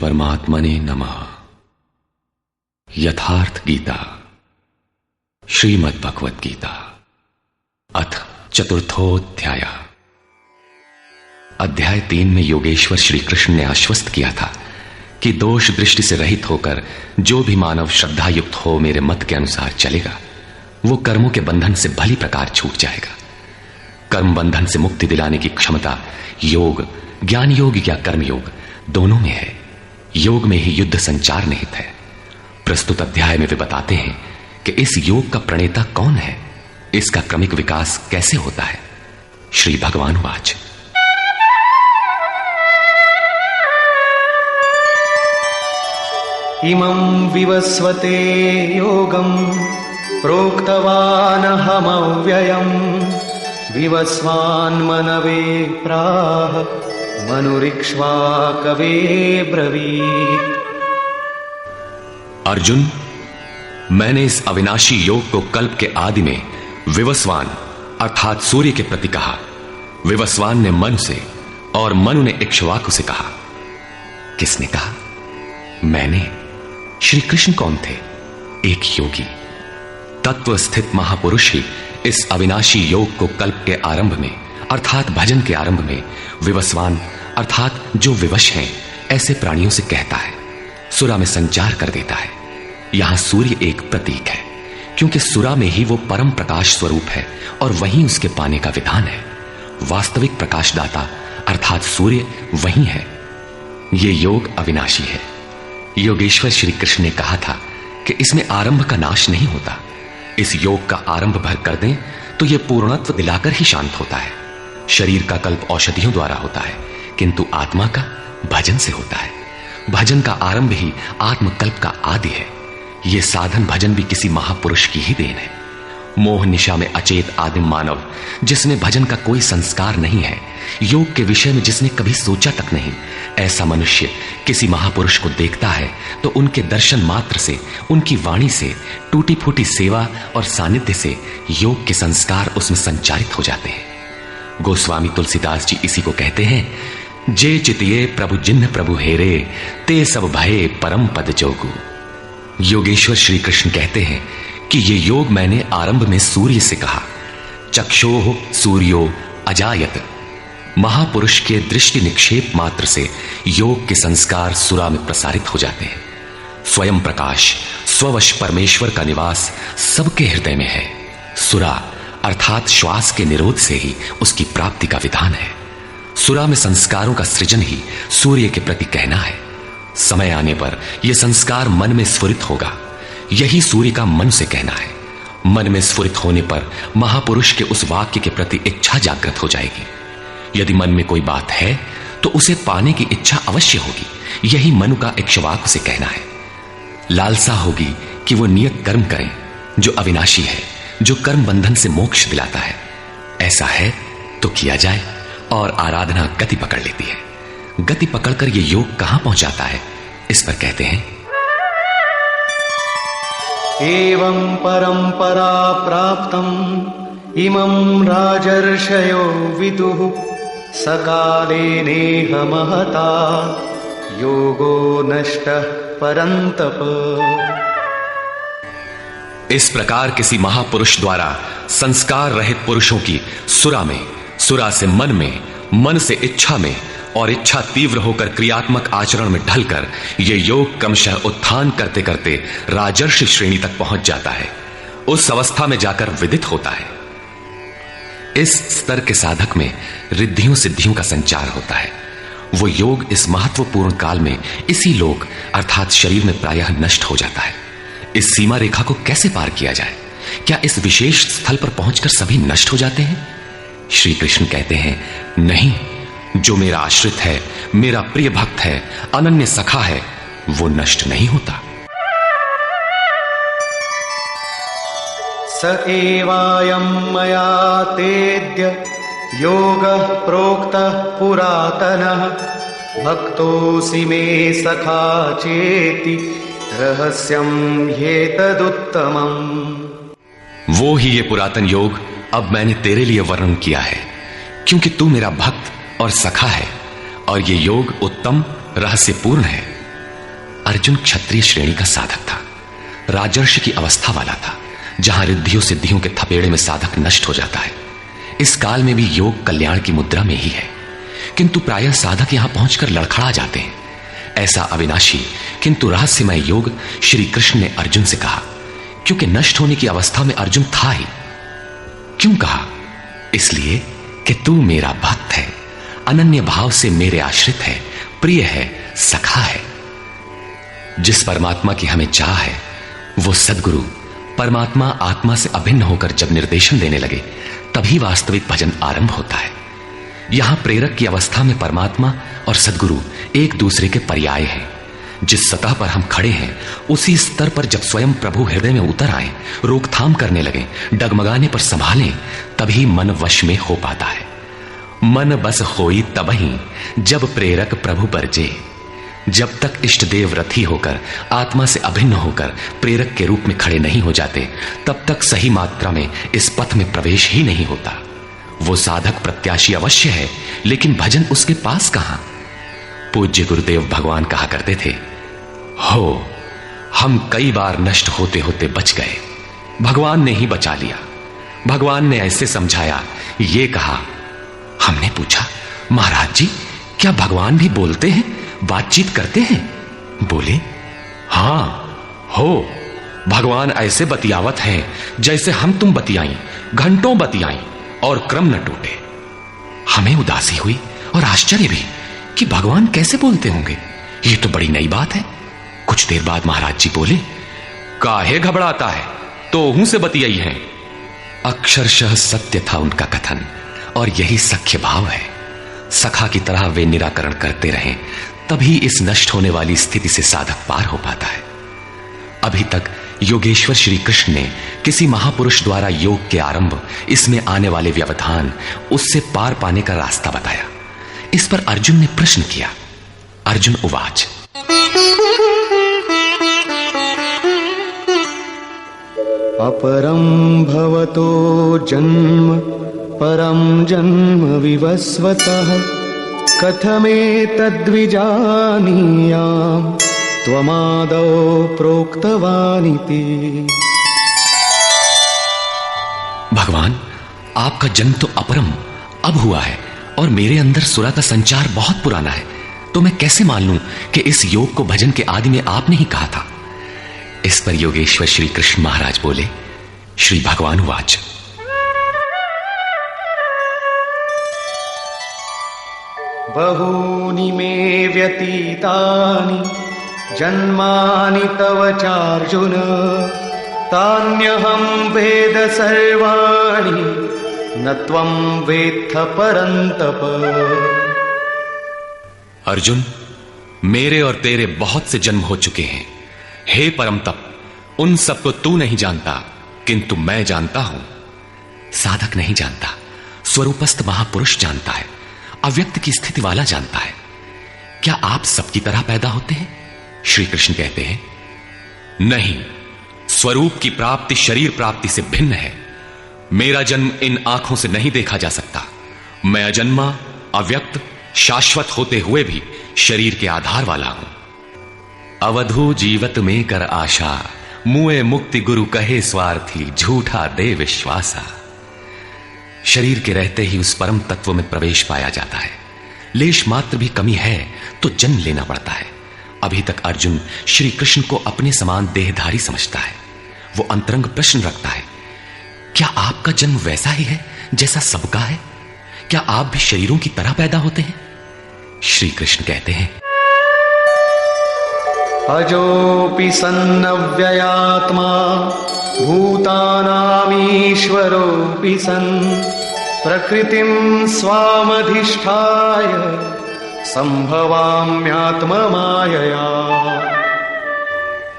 परमात्मने नमः। यथार्थ गीता, श्रीमद् भगवत गीता, अथ चतुर्थोध्याय। अध्याय 3 में योगेश्वर श्री कृष्ण ने आश्वस्त किया था कि दोष दृष्टि से रहित होकर जो भी मानव श्रद्धा युक्त हो मेरे मत के अनुसार चलेगा, वो कर्मों के बंधन से भली प्रकार छूट जाएगा। कर्म बंधन से मुक्ति दिलाने की क्षमता योग, ज्ञान योग या कर्म योग दोनों में है। योग में ही युद्ध संचार निहित है। प्रस्तुत अध्याय में वे बताते हैं कि इस योग का प्रणेता कौन है, इसका क्रमिक विकास कैसे होता है। श्री भगवान वाच। इमं विवस्वते योगं प्रोक्तवानहमव्ययम् विवस्वान्मनवे प्राह मनुरिक्ष्वाकवे ब्रवीत्। अर्जुन, मैंने इस अविनाशी योग को कल्प के आदि में विवस्वान अर्थात सूर्य के प्रति कहा। विवस्वान ने मनु से और मनु ने इक्ष्वाकु से कहा। किसने कहा? मैंने। श्री कृष्ण कौन थे? एक योगी, तत्व स्थित महापुरुष ही इस अविनाशी योग को कल्प के आरंभ में अर्थात भजन के आरंभ में विवस्वान अर्थात जो विवश हैं ऐसे प्राणियों से कहता है, सुरा में संचार कर देता है। यहां सूर्य एक प्रतीक है, क्योंकि सुरा में ही वो परम प्रकाश स्वरूप है और वहीं उसके पाने का विधान है। वास्तविक प्रकाशदाता अर्थात सूर्य वहीं है। ये योग अविनाशी है। योगेश्वर श्री कृष्ण ने कहा था कि इसमें आरंभ का नाश नहीं होता। इस योग का आरंभ भर कर दें तो यह पूर्णत्व दिलाकर ही शांत होता है। शरीर का कल्प औषधियों द्वारा होता है, किंतु आत्मा का भजन से होता है। भजन का आरंभ ही आत्मकल्प का आदि है। यह साधन भजन भी किसी महापुरुष की ही देन है। मोह निशा में अचेत आदिम मानव जिसने भजन का कोई संस्कार नहीं है, योग के विषय में जिसने कभी सोचा तक नहीं, ऐसा मनुष्य किसी महापुरुष को देखता है तो उनके दर्शन मात्र से, उनकी वाणी से, टूटी फूटी सेवा और सानिध्य से योग के संस्कार उसमें संचारित हो जाते हैं। गोस्वामी तुलसीदास जी इसी को कहते हैं, जे चितिये प्रभु जिन्ह प्रभु हेरे, ते सब भये परम पद जोगु। योगेश्वर श्री कृष्ण कहते हैं कि ये योग मैंने आरंभ में सूर्य से कहा। चक्षोः सूर्यो अजायत। महापुरुष के दृष्टि निक्षेप मात्र से योग के संस्कार सुरा में प्रसारित हो जाते हैं। स्वयं प्रकाश स्ववश परमेश्वर का निवास सबके हृदय में है। सुरा अर्थात श्वास के निरोध से ही उसकी प्राप्ति का विधान है। सुरा में संस्कारों का सृजन ही सूर्य के प्रति कहना है। समय आने पर यह संस्कार मन में स्फुरित होगा। यही सूर्य का मन से कहना है। मन में स्फुरित होने पर महापुरुष के उस वाक्य के प्रति इच्छा जागृत हो जाएगी। यदि मन में कोई बात है तो उसे पाने की इच्छा अवश्य होगी। यही मनु का इक्ष्वाकु से कहना है। लालसा होगी कि वो नियत कर्म करें जो अविनाशी है, जो कर्म बंधन से मोक्ष दिलाता है। ऐसा है तो किया जाए और आराधना गति पकड़ लेती है। गति पकड़कर यह योग कहां पहुंचाता है, इस पर कहते हैं, एवं परंपरा प्राप्तम् इमं राजर्षयो विदुः सकाले नेह महता योगो नष्टः परन्तप। इस प्रकार किसी महापुरुष द्वारा संस्कार रहित पुरुषों की सुरा में, सुरा से मन में, मन से इच्छा में और इच्छा तीव्र होकर क्रियात्मक आचरण में ढलकर यह योग क्रमशः उत्थान करते करते राजर्षि श्रेणी तक पहुंच जाता है। उस अवस्था में जाकर विदित होता है। इस स्तर के साधक में रिद्धियों सिद्धियों का संचार होता है। वो योग इस महत्वपूर्ण काल में इसी लोक अर्थात शरीर में प्रायः नष्ट हो जाता है। इस सीमा रेखा को कैसे पार किया जाए? क्या इस विशेष स्थल पर पहुंचकर सभी नष्ट हो जाते हैं? श्री कृष्ण कहते हैं, नहीं, जो मेरा आश्रित है, मेरा प्रिय भक्त है, अनन्य सखा है, वो नष्ट नहीं होता। स एवायं मया तेद्य योगः प्रोक्तः पुरातनः भक्तोऽसि मे सखा चेति रहस्यं ह्येतदुत्तमम्। वो ही ये पुरातन योग अब मैंने तेरे लिए वर्णन किया है, क्योंकि तू मेरा भक्त और सखा है, और ये योग उत्तम रहस्यपूर्ण है। अर्जुन क्षत्रिय श्रेणी का साधक था, राजर्षि की अवस्था वाला था, जहां रिद्धियों सिद्धियों के थपेड़े में साधक नष्ट हो जाता है। इस काल में भी योग कल्याण की मुद्रा में ही है, किंतु प्रायः साधक यहां पहुंचकर लड़खड़ा जाते हैं। ऐसा अविनाशी किंतु रहस्यमय योग श्री कृष्ण ने अर्जुन से कहा, क्योंकि नष्ट होने की अवस्था में अर्जुन था ही। क्यों कहा? इसलिए कि तू मेरा भक्त है, अनन्य भाव से मेरे आश्रित है, प्रिय है, सखा है। जिस परमात्मा की हमें चाह है, वो सद्गुरु परमात्मा आत्मा से अभिन्न होकर जब निर्देशन देने लगे, तभी वास्तविक भजन आरंभ होता है। यहां प्रेरक की अवस्था में परमात्मा और सद्गुरु एक दूसरे के पर्याय हैं। जिस सतह पर हम खड़े हैं, उसी स्तर पर जब स्वयं प्रभु हृदय में उतर आए, रोकथाम करने लगे, डगमगाने पर संभालें, तभी मन वश में हो पाता है। मन बस होई तबही जब प्रेरक प्रभु बरजे। जब तक इष्ट देव रथी होकर आत्मा से अभिन्न होकर प्रेरक के रूप में खड़े नहीं हो जाते, तब तक सही मात्रा में इस पथ में प्रवेश ही नहीं होता। वो साधक प्रत्याशी अवश्य है, लेकिन भजन उसके पास कहां? पूज्य गुरुदेव भगवान कहा करते थे, हो हम कई बार नष्ट होते होते बच गए, भगवान ने ही बचा लिया। भगवान ने ऐसे समझाया, ये कहा। हमने पूछा, महाराज जी क्या भगवान भी बोलते हैं, बातचीत करते हैं? बोले, हां हो, भगवान ऐसे बतियावत हैं जैसे हम तुम बतियाई, घंटों बतियाई और क्रम न टूटे। हमें उदासी हुई और आश्चर्य भी कि भगवान कैसे बोलते होंगे, ये तो बड़ी नई बात है। कुछ देर बाद महाराज जी बोले, काहे घबराता है, तो हूं से बतियाई है। अक्षरशः सत्य था उनका कथन, और यही सख्य भाव है। सखा की तरह वे निराकरण करते रहें, तभी इस नष्ट होने वाली स्थिति से साधक पार हो पाता है। अभी तक योगेश्वर श्री कृष्ण ने किसी महापुरुष द्वारा योग के आरंभ, इसमें आने वाले व्यवधान, उससे पार पाने का रास्ता बताया। इस पर अर्जुन ने प्रश्न किया। अर्जुन उवाच, अपरं भवतो जन्म परं जन्म विवस्वतः कथमेतद्विजानीयाम् त्वमादौ प्रोक्तवानिति। भगवान, आपका जन्म तो अपरम अब हुआ है, और मेरे अंदर सुरा का संचार बहुत पुराना है, तो मैं कैसे मान लूं कि इस योग को भजन के आदि में आपने ही कहा था? इस पर योगेश्वर श्री कृष्ण महाराज बोले, श्री भगवान वाच, बहूनि मे व्यतीतानि जन्मानि तव चार्जुन तान्यहं वेद सर्वाणि न त्वं वेत्थ परन्तप। अर्जुन, मेरे और तेरे बहुत से जन्म हो चुके हैं। हे परम तप, उन सब को तू नहीं जानता, किंतु मैं जानता हूं। साधक नहीं जानता, स्वरूपस्थ महापुरुष जानता है, अव्यक्त की स्थिति वाला जानता है। क्या आप सबकी तरह पैदा होते हैं? श्री कृष्ण कहते हैं, नहीं, स्वरूप की प्राप्ति शरीर प्राप्ति से भिन्न है। मेरा जन्म इन आंखों से नहीं देखा जा सकता। मैं अजन्मा, अव्यक्त, शाश्वत होते हुए भी शरीर के आधार वाला हूं। अवधू जीवत में कर आशा, मुए मुक्ति गुरु कहे स्वार्थी, झूठा दे विश्वासा। शरीर के रहते ही उस परम तत्व में प्रवेश पाया जाता है। लेश मात्र भी कमी है तो जन्म लेना पड़ता है। अभी तक अर्जुन श्री कृष्ण को अपने समान देहधारी समझता है। वो अंतरंग प्रश्न रखता है, क्या आपका जन्म वैसा ही है जैसा सबका है? क्या आप भी शरीरों की तरह पैदा होते हैं? श्री कृष्ण कहते हैं, अजोपि सन्नव्ययात्मा भूतानामीश्वरोऽपि सन् प्रकृतिं स्वामधिष्ठाय संभवाम्यात्ममायया।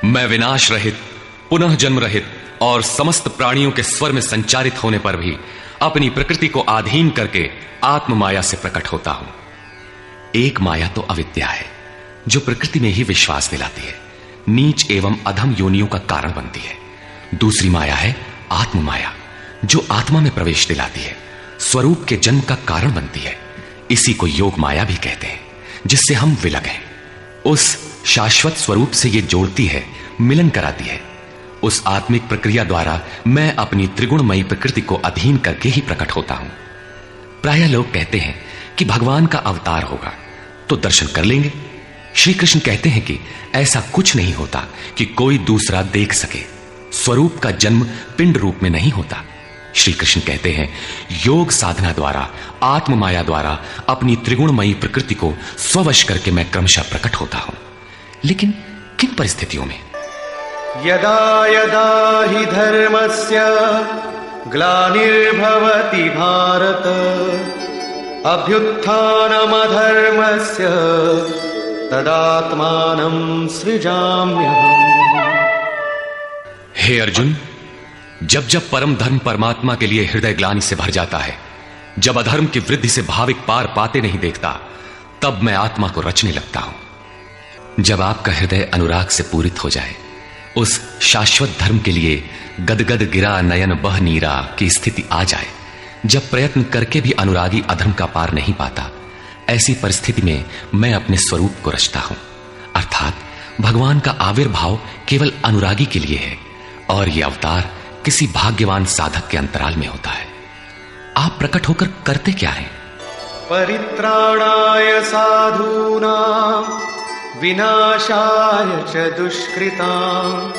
मैं विनाश रहित, पुनः जन्म रहित और समस्त प्राणियों के स्वर में संचारित होने पर भी अपनी प्रकृति को अधीन करके आत्म माया से प्रकट होता हूं। एक माया तो अविद्या है, जो प्रकृति में ही विश्वास दिलाती है, नीच एवं अधम योनियों का कारण बनती है। दूसरी माया है आत्म माया, जो आत्मा में प्रवेश दिलाती है, स्वरूप के जन्म का कारण बनती है। इसी को योग माया भी कहते हैं, जिससे हम विलग हैं। उस शाश्वत स्वरूप से ये जोड़ती है, मिलन कराती है। उस आत्मिक प्रक्रिया द्वारा मैं अपनी त्रिगुणमयी प्रकृति को अधीन करके ही प्रकट होता हूं। प्रायः लोग कहते हैं कि भगवान का अवतार होगा तो दर्शन कर लेंगे। श्री कृष्ण कहते हैं कि ऐसा कुछ नहीं होता कि कोई दूसरा देख सके। स्वरूप का जन्म पिंड रूप में नहीं होता। श्री कृष्ण कहते हैं योग साधना द्वारा, आत्म माया द्वारा अपनी त्रिगुणमयी प्रकृति को स्ववश करके मैं क्रमशः प्रकट होता हूं। लेकिन किन परिस्थितियों में? यदा यदा हि धर्मस्य ग्लानिर्भवति भारत अभ्युत्थानमधर्मस्य तदात्मानं सृजाम्यहम्। हे अर्जुन, जब जब परम धर्म परमात्मा के लिए हृदय ग्लानि से भर जाता है, जब अधर्म की वृद्धि से भाविक पार पाते नहीं देखता, तब मैं आत्मा को रचने लगता हूं। जब आपका हृदय अनुराग से पूरित हो जाए, उस शाश्वत धर्म के लिए गदगद गिरा नयन बह नीरा की स्थिति आ जाए, जब प्रयत्न करके भी अनुरागी अधर्म का पार नहीं पाता, ऐसी परिस्थिति में मैं अपने स्वरूप को रचता हूं। अर्थात भगवान का आविर्भाव केवल अनुरागी के लिए है और यह अवतार किसी भाग्यवान साधक के अंतराल में होता है। आप प्रकट होकर करते क्या हैं? परित्राणाय साधूनां विनाशाय च दुष्कृतां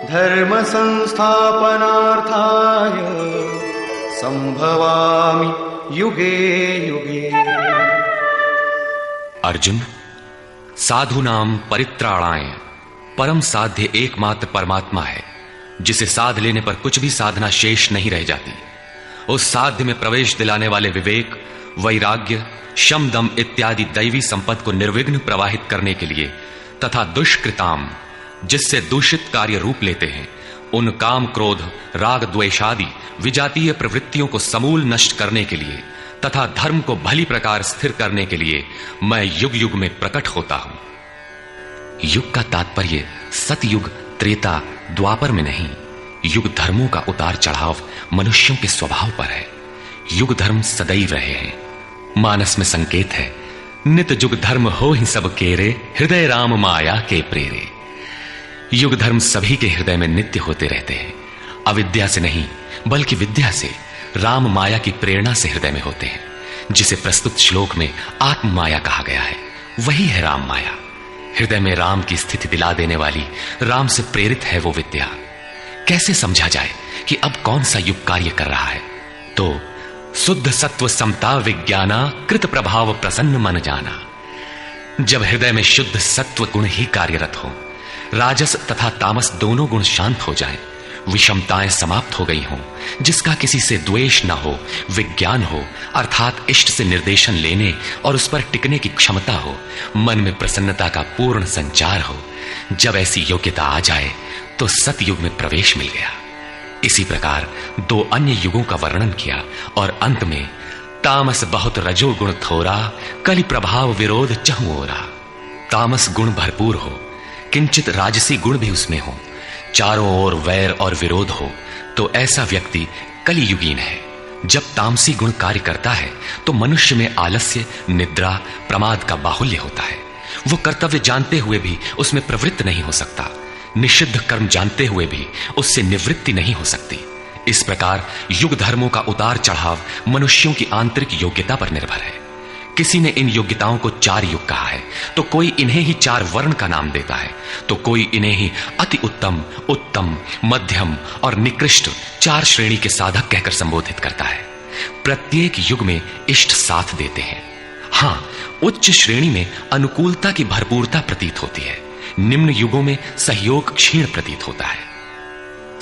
धर्म संस्थापनार्थाय संभवामि युगे युगे। अर्जुन, साधूनां परित्राणाय, परम साध्य एकमात्र परमात्मा है, जिसे साध लेने पर कुछ भी साधना शेष नहीं रह जाती। उस साध्य में प्रवेश दिलाने वाले विवेक, वैराग्य, शम दम इत्यादि दैवी संपत्ति को निर्विघ्न प्रवाहित करने के लिए तथा दुष्कृताम, जिससे दूषित कार्य रूप लेते हैं, उन काम क्रोध राग द्वेषादि विजातीय प्रवृत्तियों को समूल नष्ट करने के लिए तथा धर्म को भली प्रकार स्थिर करने के लिए मैं युग युग में प्रकट होता हूं। युग का तात्पर्य सतयुग, त्रेता, द्वापर में नहीं। युग धर्मों का उतार चढ़ाव मनुष्यों के स्वभाव पर है। युग धर्म सदैव रहे हैं। मानस में संकेत है, नित जुग धर्म हो ही सब केरे, हृदय राम माया के प्रेरे। युग धर्म सभी के हृदय में नित्य होते रहते हैं। अविद्या से नहीं बल्कि विद्या से, राम माया की प्रेरणा से हृदय में होते हैं। जिसे प्रस्तुत श्लोक में आत्म माया कहा गया है, वही है राम माया। हृदय में राम की स्थिति दिला देने वाली, राम से प्रेरित है वो विद्या। कैसे समझा जाए कि अब कौन सा युग कार्य कर रहा है? तो शुद्ध सत्व समता विज्ञाना कृत प्रभाव प्रसन्न मन जाना। जब हृदय में शुद्ध सत्व गुण ही कार्यरत हो, राजस तथा तामस दोनों गुण शांत हो जाएं, विषमताएं समाप्त हो गई हों, जिसका किसी से द्वेष न हो, विज्ञान हो अर्थात इष्ट से निर्देशन लेने और उस पर टिकने की क्षमता हो, मन में प्रसन्नता का पूर्ण संचार हो, जब ऐसी योग्यता आ जाए तो सतयुग में प्रवेश मिल गया। इसी प्रकार दो अन्य युगों का वर्णन किया और अंत में तामस बहुत रजो गुण थोरा, कलि प्रभाव विरोध चहुओरा। तामस गुण भरपूर हो, किंचित राजसी गुण भी उसमें हो, चारों ओर वैर और विरोध हो, तो ऐसा व्यक्ति कलियुगीन है। जब तामसी गुण कार्य करता है तो मनुष्य में आलस्य, निद्रा, प्रमाद का बाहुल्य होता है। वो कर्तव्य जानते हुए भी उसमें प्रवृत्त नहीं हो सकता, निषिद्ध कर्म जानते हुए भी उससे निवृत्ति नहीं हो सकती। इस प्रकार युग धर्मों का उतार चढ़ाव मनुष्यों की आंतरिक योग्यता पर निर्भर है। किसी ने इन योग्यताओं को 4 युग कहा है तो कोई इन्हें ही 4 वर्ण का नाम देता है, तो कोई इन्हें ही अति उत्तम, उत्तम, मध्यम और निकृष्ट 4 श्रेणी के साधक कहकर संबोधित करता है। प्रत्येक युग में इष्ट साथ देते हैं। हां, उच्च श्रेणी में अनुकूलता की भरपूरता प्रतीत होती है, निम्न युगों में सहयोग क्षीण प्रतीत होता है।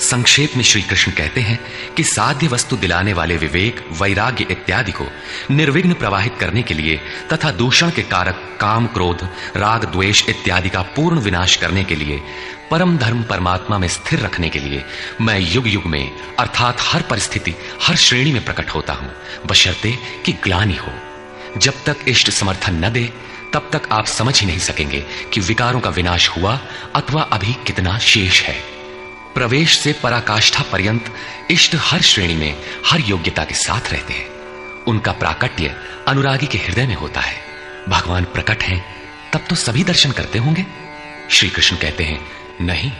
संक्षेप में श्री कृष्ण कहते हैं कि साध्य वस्तु दिलाने वाले विवेक, वैराग्य इत्यादि को निर्विघ्न प्रवाहित करने के लिए तथा दूषण के कारक काम, क्रोध, राग, द्वेष इत्यादि का पूर्ण विनाश करने के लिए, परम धर्म परमात्मा में स्थिर रखने के लिए मैं युग युग में अर्थात हर परिस्थिति, हर श्रेणी में प्रकट होता हूं, बशर्ते कि ग्लानि हो। जब तक इष्ट समर्थन न दे तब तक आप समझ ही नहीं सकेंगे कि विकारों का विनाश हुआ अथवा अभी कितना शेष है। प्रवेश से पराकाष्ठा पर्यंत इष्ट हर श्रेणी में, हर योग्यता के साथ रहते हैं। उनका प्राकट्य अनुरागी के हृदय में होता है। भगवान प्रकट हैं तब तो सभी दर्शन करते होंगे। श्री कृष्ण कहते हैं, नहीं।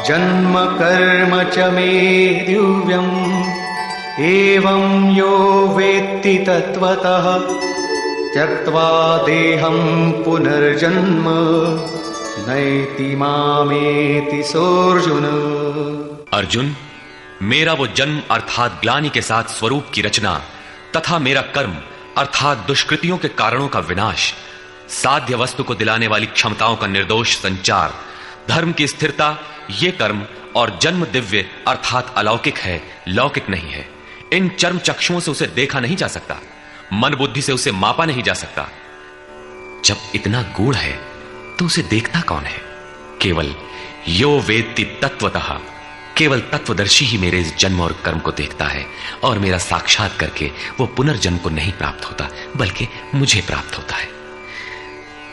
जन्म कर्म च मे दिव्यम् एवं यो वेत्ति तत्वतः त्यक्त्वा देहं पुनर्जन्म नैति मामेति सोऽर्जुन। अर्जुन, मेरा वो जन्म अर्थात ग्लानि के साथ स्वरूप की रचना तथा मेरा कर्म अर्थात दुष्कृतियों के कारणों का विनाश, साध्य वस्तु को दिलाने वाली क्षमताओं का निर्दोष संचार, धर्म की स्थिरता, ये कर्म और जन्म दिव्य अर्थात अलौकिक है, लौकिक नहीं है। इन चर्म चक्षुओं से उसे देखा नहीं जा सकता, मन बुद्धि से उसे मापा नहीं जा सकता। जब इतना गूढ़ है तो उसे देखता कौन है? केवल यो वेत्ति तत्वतः, केवल तत्वदर्शी ही मेरे इस जन्म और कर्म को देखता है और मेरा साक्षात करके वो पुनर्जन्म को नहीं प्राप्त होता बल्कि मुझे प्राप्त होता है।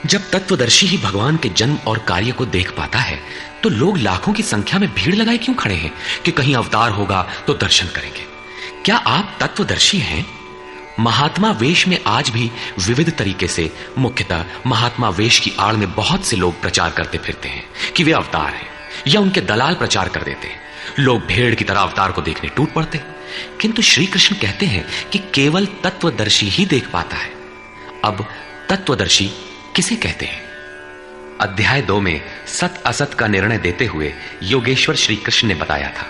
जब तत्वदर्शी ही भगवान के जन्म और कार्य को देख पाता है तो लोग लाखों की संख्या में भीड़ लगाए क्यों खड़े हैं कि कहीं अवतार होगा तो दर्शन करेंगे। क्या आप तत्वदर्शी हैं? महात्मा वेश में आज भी विविध तरीके से, मुख्यतः महात्मा वेश की आड़ में बहुत से लोग प्रचार करते फिरते हैं कि वे अवतार हैं, या उनके दलाल प्रचार कर देते हैं। लोग भेड़ की तरह अवतार को देखने टूट पड़ते, किंतु श्री कृष्ण कहते हैं कि केवल तत्वदर्शी ही देख पाता है। अब तत्वदर्शी किसे कहते हैं? अध्याय 2 में सत असत का निर्णय देते हुए योगेश्वर श्री कृष्ण ने बताया था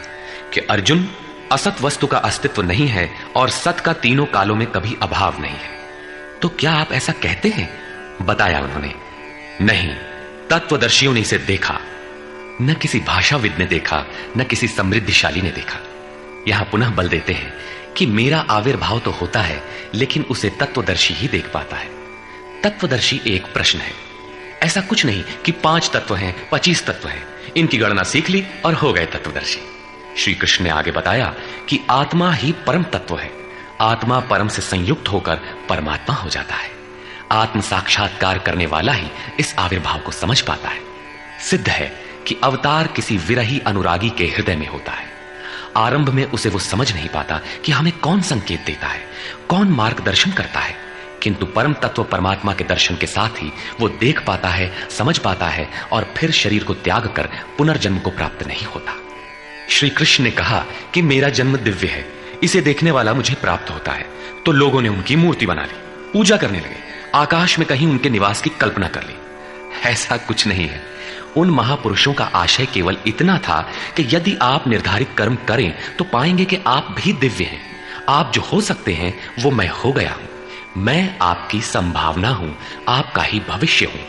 कि अर्जुन, असत वस्तु का अस्तित्व नहीं है और सत का तीनों कालों में कभी अभाव नहीं है। तो क्या आप ऐसा कहते हैं? बताया उन्होंने, नहीं, तत्वदर्शियों ने इसे देखा, न किसी भाषाविद ने देखा, न किसी समृद्धिशाली ने देखा। यहां पुनः बल देते हैं कि मेरा आविर्भाव तो होता है लेकिन उसे तत्वदर्शी ही देख पाता है। तत्वदर्शी एक प्रश्न है। ऐसा कुछ नहीं कि 5 तत्व हैं, 25 तत्व हैं, इनकी गणना सीख ली और हो गए तत्वदर्शी। श्री कृष्ण ने आगे बताया कि आत्मा ही परम तत्व है। आत्मा परम से संयुक्त होकर परमात्मा हो जाता है। आत्म साक्षात्कार करने वाला ही इस आविर्भाव को समझ पाता है। सिद्ध है कि अवतार किसी विरही अनुरागी के हृदय में होता है। आरंभ में उसे वो समझ नहीं पाता कि हमें कौन संकेत देता है, कौन मार्गदर्शन करता है, किंतु परम तत्व परमात्मा के दर्शन के साथ ही वो देख पाता है, समझ पाता है और फिर शरीर को त्याग कर पुनर्जन्म को प्राप्त नहीं होता। श्री कृष्ण ने कहा कि मेरा जन्म दिव्य है, इसे देखने वाला मुझे प्राप्त होता है। तो लोगों ने उनकी मूर्ति बना ली, पूजा करने लगे, आकाश में कहीं उनके निवास की कल्पना कर ली। ऐसा कुछ नहीं है। उन महापुरुषों का आशय केवल इतना था कि यदि आप निर्धारित कर्म करें तो पाएंगे कि आप भी दिव्य हैं। आप जो हो सकते हैं वो मैं हो गया हूं। मैं आपकी संभावना हूं, आपका ही भविष्य हूं।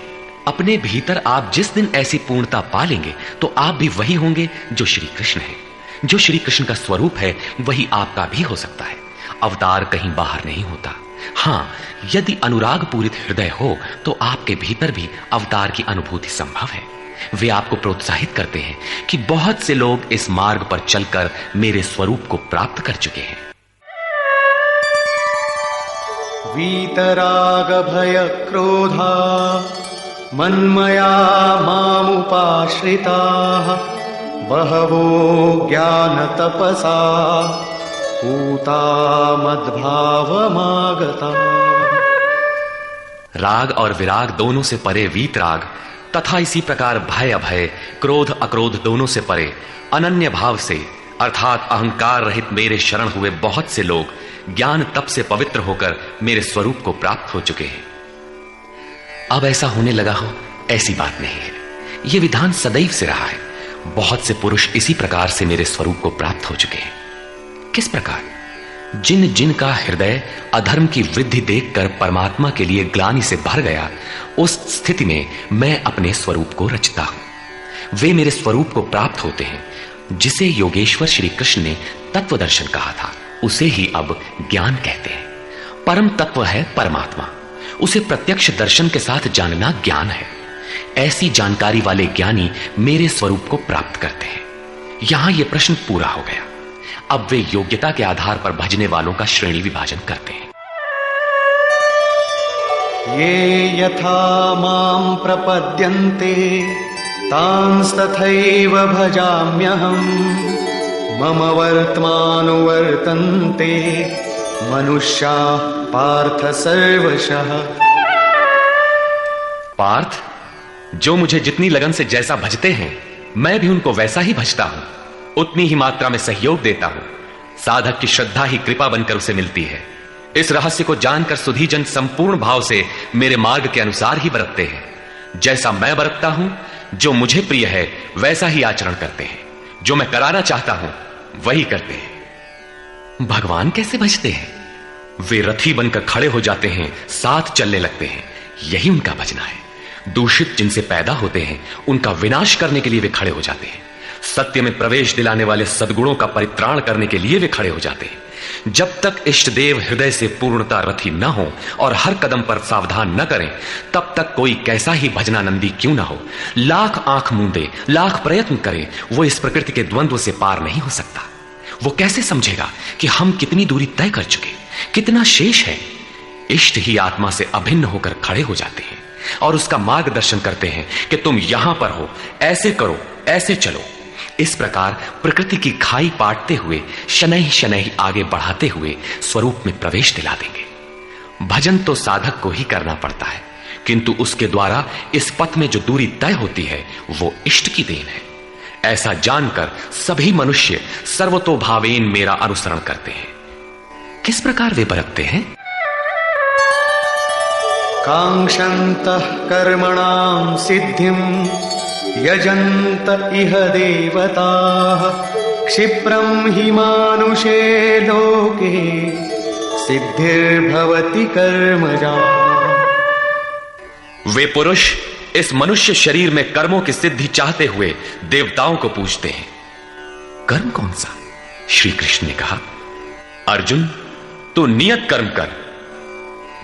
अपने भीतर आप जिस दिन ऐसी पूर्णता पा लेंगे तो आप भी वही होंगे जो श्री कृष्ण है। जो श्री कृष्ण का स्वरूप है वही आपका भी हो सकता है। अवतार कहीं बाहर नहीं होता। हां, यदि अनुराग पूरित हृदय हो तो आपके भीतर भी अवतार की अनुभूति संभव है। वे आपको प्रोत्साहित करते हैं कि बहुत से लोग इस मार्ग पर चलकर मेरे स्वरूप को प्राप्त कर चुके हैं। वीतराग भय क्रोधा मन्मया मामुपाश्रिताः बहवो ज्ञान तपसा पूता मद्भावमागता। राग और विराग दोनों से परे वीतराग तथा इसी प्रकार भय अभय, क्रोध अक्रोध दोनों से परे अनन्य भाव से अर्थात अहंकार रहित मेरे शरण हुए बहुत से लोग ज्ञान तप से पवित्र होकर मेरे स्वरूप को प्राप्त हो चुके हैं। अब ऐसा होने लगा हो, ऐसी बात नहीं है। यह विधान सदैव से रहा है। बहुत से पुरुष इसी प्रकार से मेरे स्वरूप को प्राप्त हो चुके हैं। किस प्रकार? जिन जिन का हृदय अधर्म की वृद्धि देखकर परमात्मा के लिए ग्लानि से भर गया, उस स्थिति में मैं अपने स्वरूप को रचता हूं। वे मेरे स्वरूप को प्राप्त होते हैं। जिसे योगेश्वर श्री कृष्ण ने तत्व दर्शन कहा था, उसे ही अब ज्ञान कहते हैं। परम तत्व है परमात्मा। उसे प्रत्यक्ष दर्शन के साथ जानना ज्ञान है। ऐसी जानकारी वाले ज्ञानी मेरे स्वरूप को प्राप्त करते हैं। यहां यह प्रश्न पूरा हो गया। अब वे योग्यता के आधार पर भजने वालों का श्रेणी विभाजन करते हैं। ये यथा मां प्रपद्यन्ते तांस्तथैव भजाम्यहम् मम वर्त्मानुवर्तन्ते मनुष्याः पार्थ सर्वशः। पार्थ, जो मुझे जितनी लगन से जैसा भजते हैं मैं भी उनको वैसा ही भजता हूं, उतनी ही मात्रा में सहयोग देता हूं। साधक की श्रद्धा ही कृपा बनकर उसे मिलती है। इस रहस्य को जानकर सुधीजन संपूर्ण भाव से मेरे मार्ग के अनुसार ही बरतते हैं। जैसा मैं बरतता हूं, जो मुझे प्रिय है वैसा ही आचरण करते हैं। जो मैं कराना चाहता हूं वही करते हैं। भगवान कैसे भजते हैं? वे रथी बनकर खड़े हो जाते हैं, साथ चलने लगते हैं। यही उनका भजना है। दूषित जिनसे पैदा होते हैं उनका विनाश करने के लिए वे खड़े हो जाते हैं। सत्य में प्रवेश दिलाने वाले सद्गुणों का परित्राण करने के लिए वे खड़े हो जाते हैं। जब तक इष्ट देव हृदय से पूर्णता रथी न हो और हर कदम पर सावधान न करें, तब तक कोई कैसा ही भजनानंदी क्यों ना हो, लाख आंख मूंदे, लाख प्रयत्न करे, वो इस प्रकृति के द्वंद्व से पार नहीं हो सकता। वो कैसे समझेगा कि हम कितनी दूरी तय कर चुके, कितना शेष है? इष्ट ही आत्मा से अभिन्न होकर खड़े हो जाते हैं और उसका मार्गदर्शन करते हैं कि तुम यहां पर हो, ऐसे करो, ऐसे चलो। इस प्रकार प्रकृति की खाई पाटते हुए शनैः शनैः आगे बढ़ाते हुए स्वरूप में प्रवेश दिला देंगे। भजन तो साधक को ही करना पड़ता है, किंतु उसके द्वारा इस पथ में जो दूरी तय होती है वो इष्ट की देन है। ऐसा जानकर सभी मनुष्य सर्वतोभावेन मेरा अनुसरण करते हैं। किस प्रकार वे बरतते हैं? कांक्षन्तः कर्मणां सिद्धिं यजन्त इह देवताः क्षिप्रं हि मानुषे लोके सिद्धिर्भवति कर्मजा। वे पुरुष इस मनुष्य शरीर में कर्मों की सिद्धि चाहते हुए देवताओं को पूजते हैं। कर्म कौन सा? श्री कृष्ण ने कहा, अर्जुन तू नियत कर्म कर।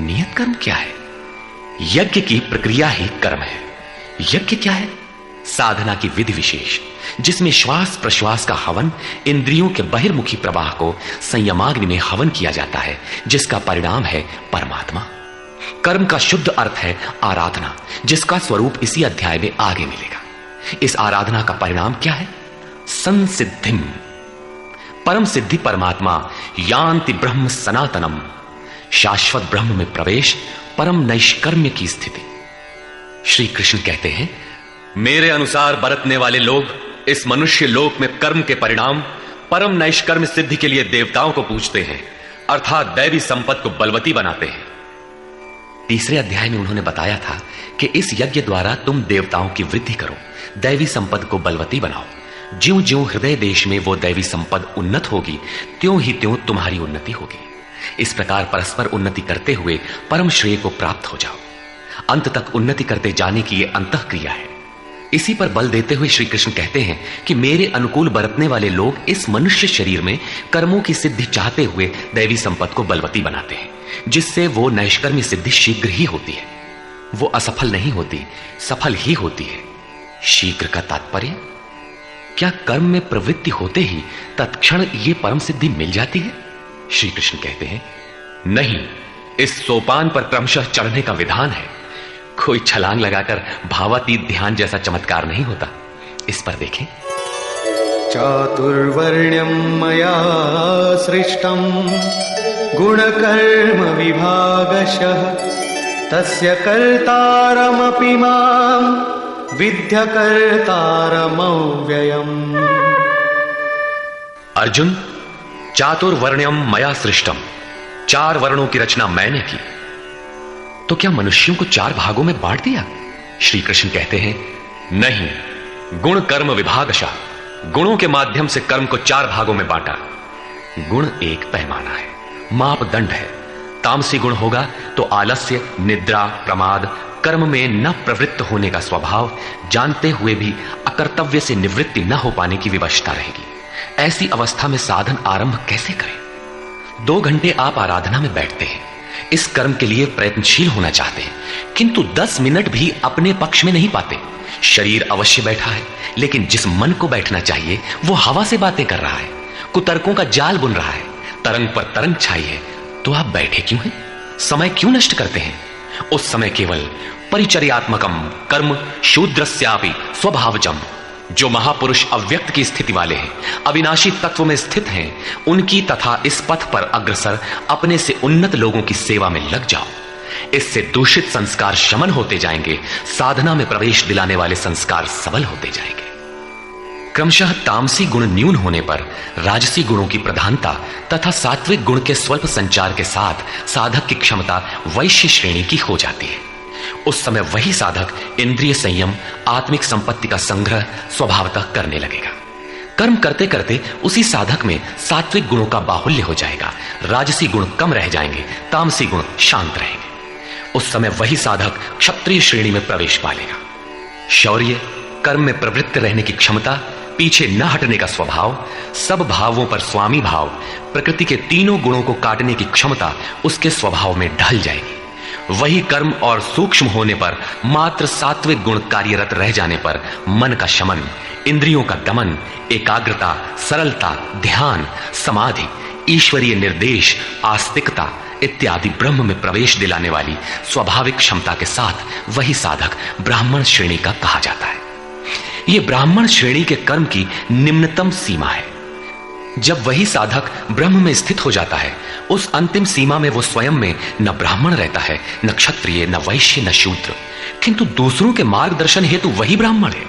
नियत कर्म क्या है? यज्ञ की प्रक्रिया ही कर्म है। यज्ञ क्या है? साधना की विधि विशेष, जिसमें श्वास प्रश्वास का हवन, इंद्रियों के बहिर्मुखी प्रवाह को संयमाग्नि में हवन किया जाता है, जिसका परिणाम है परमात्मा। कर्म का शुद्ध अर्थ है आराधना, जिसका स्वरूप इसी अध्याय में आगे मिलेगा। इस आराधना का परिणाम क्या है? संसिद्धिम, परम सिद्धि परमात्मा, यान्ति ब्रह्म सनातनम, शाश्वत ब्रह्म में प्रवेश, परम नैष्कर्म्य की स्थिति। श्री कृष्ण कहते हैं, मेरे अनुसार बरतने वाले लोग इस मनुष्य लोक में कर्म के परिणाम परम नैष्कर्म्य सिद्धि के लिए देवताओं को पूजते हैं, अर्थात दैवी संपत्ति को बलवती बनाते हैं। तीसरे अध्याय में उन्होंने बताया था कि इस यज्ञ द्वारा तुम देवताओं की वृद्धि करो, दैवी संपद को बलवती बनाओ। ज्यों ज्यों हृदय देश में वो दैवी संपद उन्नत होगी, त्यों ही त्यों तुम्हारी उन्नति होगी। इस प्रकार परस्पर उन्नति करते हुए परम श्रेय को प्राप्त हो जाओ। अंत तक उन्नति करते जाने की यह अंतःक्रिया है। इसी पर बल देते हुए श्री कृष्ण कहते हैं कि मेरे अनुकूल बरतने वाले लोग इस मनुष्य शरीर में कर्मों की सिद्धि चाहते हुए दैवी संपत्ति को बलवती बनाते हैं, जिससे वो नैष्कर्म्य सिद्धि शीघ्र ही होती है। वो असफल नहीं होती, सफल ही होती है। शीघ्र का तात्पर्य क्या कर्म में प्रवृत्ति होते ही तत्क्षण ये परम सिद्धि मिल जाती है? श्री कृष्ण कहते हैं, नहीं, इस सोपान पर क्रमशः चढ़ने का विधान है। कोई छलांग लगाकर भावातीत ध्यान जैसा चमत्कार नहीं होता। इस पर देखें, चातुर्वर्ण्यं मया सृष्टं गुणकर्म विभागशः तस्य कर्तारमपि मां विद्य कर्तारमव्ययम्। अर्जुन, चातुर्वर्ण्यम मया सृष्टम, 4 वर्णों की रचना मैंने की। तो क्या मनुष्यों को 4 भागों में बांट दिया? श्री कृष्ण कहते हैं, नहीं, गुण कर्म विभागशः, गुणों के माध्यम से कर्म को 4 भागों में बांटा। गुण एक पैमाना है, मापदंड है। तामसी गुण होगा तो आलस्य, निद्रा, प्रमाद, कर्म में न प्रवृत्त होने का स्वभाव, जानते हुए भी अकर्तव्य से निवृत्ति न हो पाने की विवशता रहेगी। ऐसी अवस्था में साधन आरंभ कैसे करें? 2 घंटे आप आराधना में बैठते हैं, इस कर्म के लिए प्रयत्नशील होना चाहते हैं, किंतु 10 मिनट भी अपने पक्ष में नहीं पाते। शरीर अवश्य बैठा है, लेकिन जिस मन को बैठना चाहिए वो हवा से बातें कर रहा है, कुतर्कों का जाल बुन रहा है, तरंग पर तरंग छाई है। तो आप बैठे क्यों हैं? समय क्यों नष्ट करते हैं? उस समय केवल परिचर्यात्मकम कर्म शूद्रस्यापि स्वभावजम, जो महापुरुष अव्यक्त की स्थिति वाले हैं, अविनाशी तत्व में स्थित हैं, उनकी तथा इस पथ पर अग्रसर अपने से उन्नत लोगों की सेवा में लग जाओ। इससे दूषित संस्कार शमन होते जाएंगे, साधना में प्रवेश दिलाने वाले संस्कार सबल होते जाएंगे। क्रमशः तामसी गुण न्यून होने पर राजसी गुणों की प्रधानता तथा सात्विक गुण के स्वल्प संचार के साथ साधक की क्षमता वैश्य श्रेणी की हो जाती है। उस समय वही साधक इंद्रिय संयम, आत्मिक संपत्ति का संग्रह स्वभावतः करने लगेगा। कर्म करते करते उसी साधक में सात्विक गुणों का बाहुल्य हो जाएगा, राजसी गुण कम रह जाएंगे, तामसी गुण शांत रहेंगे। उस समय वही साधक क्षत्रिय श्रेणी में प्रवेश पालेगा। शौर्य, कर्म में प्रवृत्त रहने की क्षमता, पीछे न हटने का स्वभाव, सब भावों पर स्वामी भाव, प्रकृति के तीनों गुणों को काटने की क्षमता उसके स्वभाव में ढल जाएगी। वही कर्म और सूक्ष्म होने पर मात्र सात्विक गुण कार्यरत रह जाने पर मन का शमन, इंद्रियों का दमन, एकाग्रता, सरलता, ध्यान, समाधि, ईश्वरीय निर्देश, आस्तिकता इत्यादि ब्रह्म में प्रवेश दिलाने वाली स्वाभाविक क्षमता के साथ वही साधक ब्राह्मण श्रेणी का कहा जाता है। यह ब्राह्मण श्रेणी के कर्म की निम्नतम सीमा है। जब वही साधक ब्रह्म में स्थित हो जाता है, उस अंतिम सीमा में वो स्वयं में न ब्राह्मण रहता है, न क्षत्रिय, न वैश्य, न शूद्र, किंतु दूसरों के मार्गदर्शन हेतु वही ब्राह्मण है।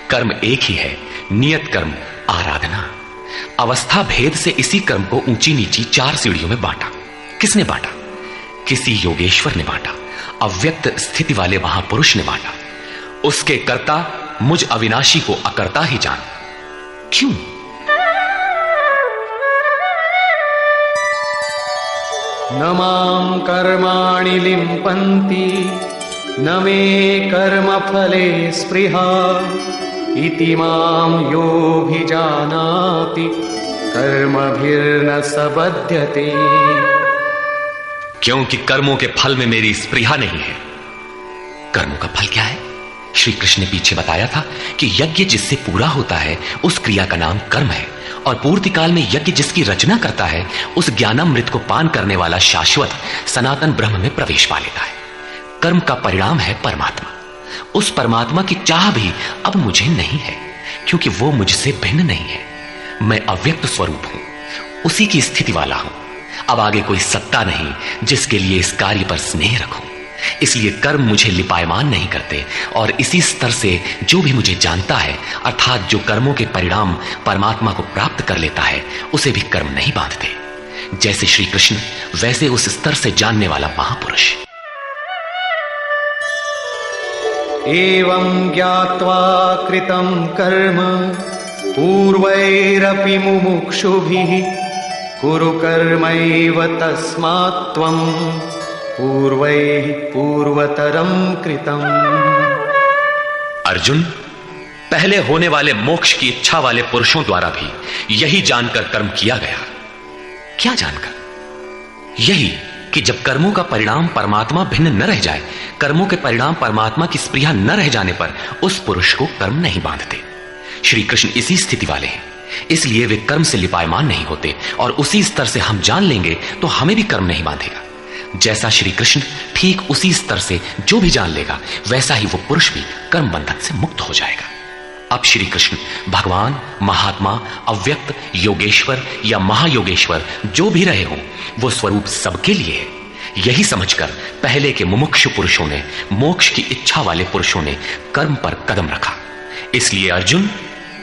कर्म एक ही है, नियत कर्म, आराधना। अवस्था भेद से इसी कर्म को ऊंची नीची 4 सीढ़ियों में बांटा। किसने बांटा? किसी योगेश्वर ने बांटा, अव्यक्त स्थिति वाले महापुरुष ने बांटा। उसके कर्ता मुझ अविनाशी को अकर्ता ही जान। क्यों? न मां कर्माणि लिम्पन्ति न मे कर्म फले स्पृहा इति मां योऽभिजानाति कर्मभिर्न स बध्यते। क्योंकि कर्मों के फल में मेरी स्पृहा नहीं है। कर्मों का फल क्या है? श्री कृष्ण ने पीछे बताया था कि यज्ञ जिससे पूरा होता है उस क्रिया का नाम कर्म है, और पूर्ति काल में यज्ञ जिसकी रचना करता है उस ज्ञानामृत को पान करने वाला शाश्वत सनातन ब्रह्म में प्रवेश पा लेता है। कर्म का परिणाम है परमात्मा। उस परमात्मा की चाह भी अब मुझे नहीं है, क्योंकि वो मुझसे भिन्न नहीं है। मैं अव्यक्त स्वरूप हूं, उसी की स्थिति वाला हूं। अब आगे कोई सत्ता नहीं जिसके लिए इस कार्य पर स्नेह रखूं। इसलिए कर्म मुझे लिपायमान नहीं करते, और इसी स्तर से जो भी मुझे जानता है, अर्थात जो कर्मों के परिणाम परमात्मा को प्राप्त कर लेता है, उसे भी कर्म नहीं बांधते। जैसे श्री कृष्ण, वैसे उस स्तर से जानने वाला महापुरुष। एवं ज्ञात्वा कृतं कर्म पूर्वैरपि मुमुक्षुभिः कुरु कर्मैव तस्मात् त्वं पूर्वैः पूर्वतरं कृतम्। अर्जुन, पहले होने वाले मोक्ष की इच्छा वाले पुरुषों द्वारा भी यही जानकर कर्म किया गया। क्या जानकर? यही कि जब कर्मों का परिणाम परमात्मा भिन्न न रह जाए, कर्मों के परिणाम परमात्मा की स्पृहा न रह जाने पर उस पुरुष को कर्म नहीं बांधते। श्री कृष्ण इसी स्थिति वाले हैं, इसलिए वे कर्म से लिपायमान नहीं होते, और उसी स्तर से हम जान लेंगे तो हमें भी कर्म नहीं बांधेगा। जैसा श्री कृष्ण, ठीक उसी स्तर से जो भी जान लेगा, वैसा ही वो पुरुष भी कर्म बंधन से मुक्त हो जाएगा। अब श्री कृष्ण भगवान, महात्मा, अव्यक्त, योगेश्वर या महायोगेश्वर जो भी रहे हों, वो स्वरूप सबके लिए है। यही समझकर पहले के मुमुक्षु पुरुषों ने, मोक्ष की इच्छा वाले पुरुषों ने कर्म पर कदम रखा। इसलिए अर्जुन,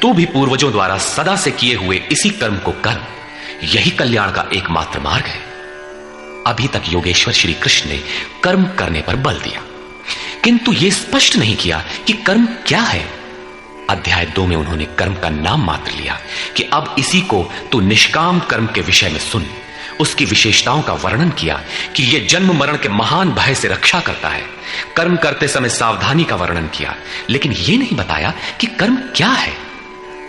तू भी पूर्वजों द्वारा सदा से किए हुए इसी कर्म को कर। यही कल्याण का एकमात्र मार्ग है। अभी तक योगेश्वर श्री कृष्ण ने कर्म करने पर बल दिया, किंतु यह स्पष्ट नहीं किया कि कर्म क्या है। अध्याय 2 में उन्होंने कर्म का नाम मात्र लिया कि अब इसी को तू निष्काम कर्म के विषय में सुन। उसकी विशेषताओं का वर्णन किया कि यह जन्म मरण के महान भय से रक्षा करता है। कर्म करते समय सावधानी का वर्णन किया, लेकिन यह नहीं बताया कि कर्म क्या है।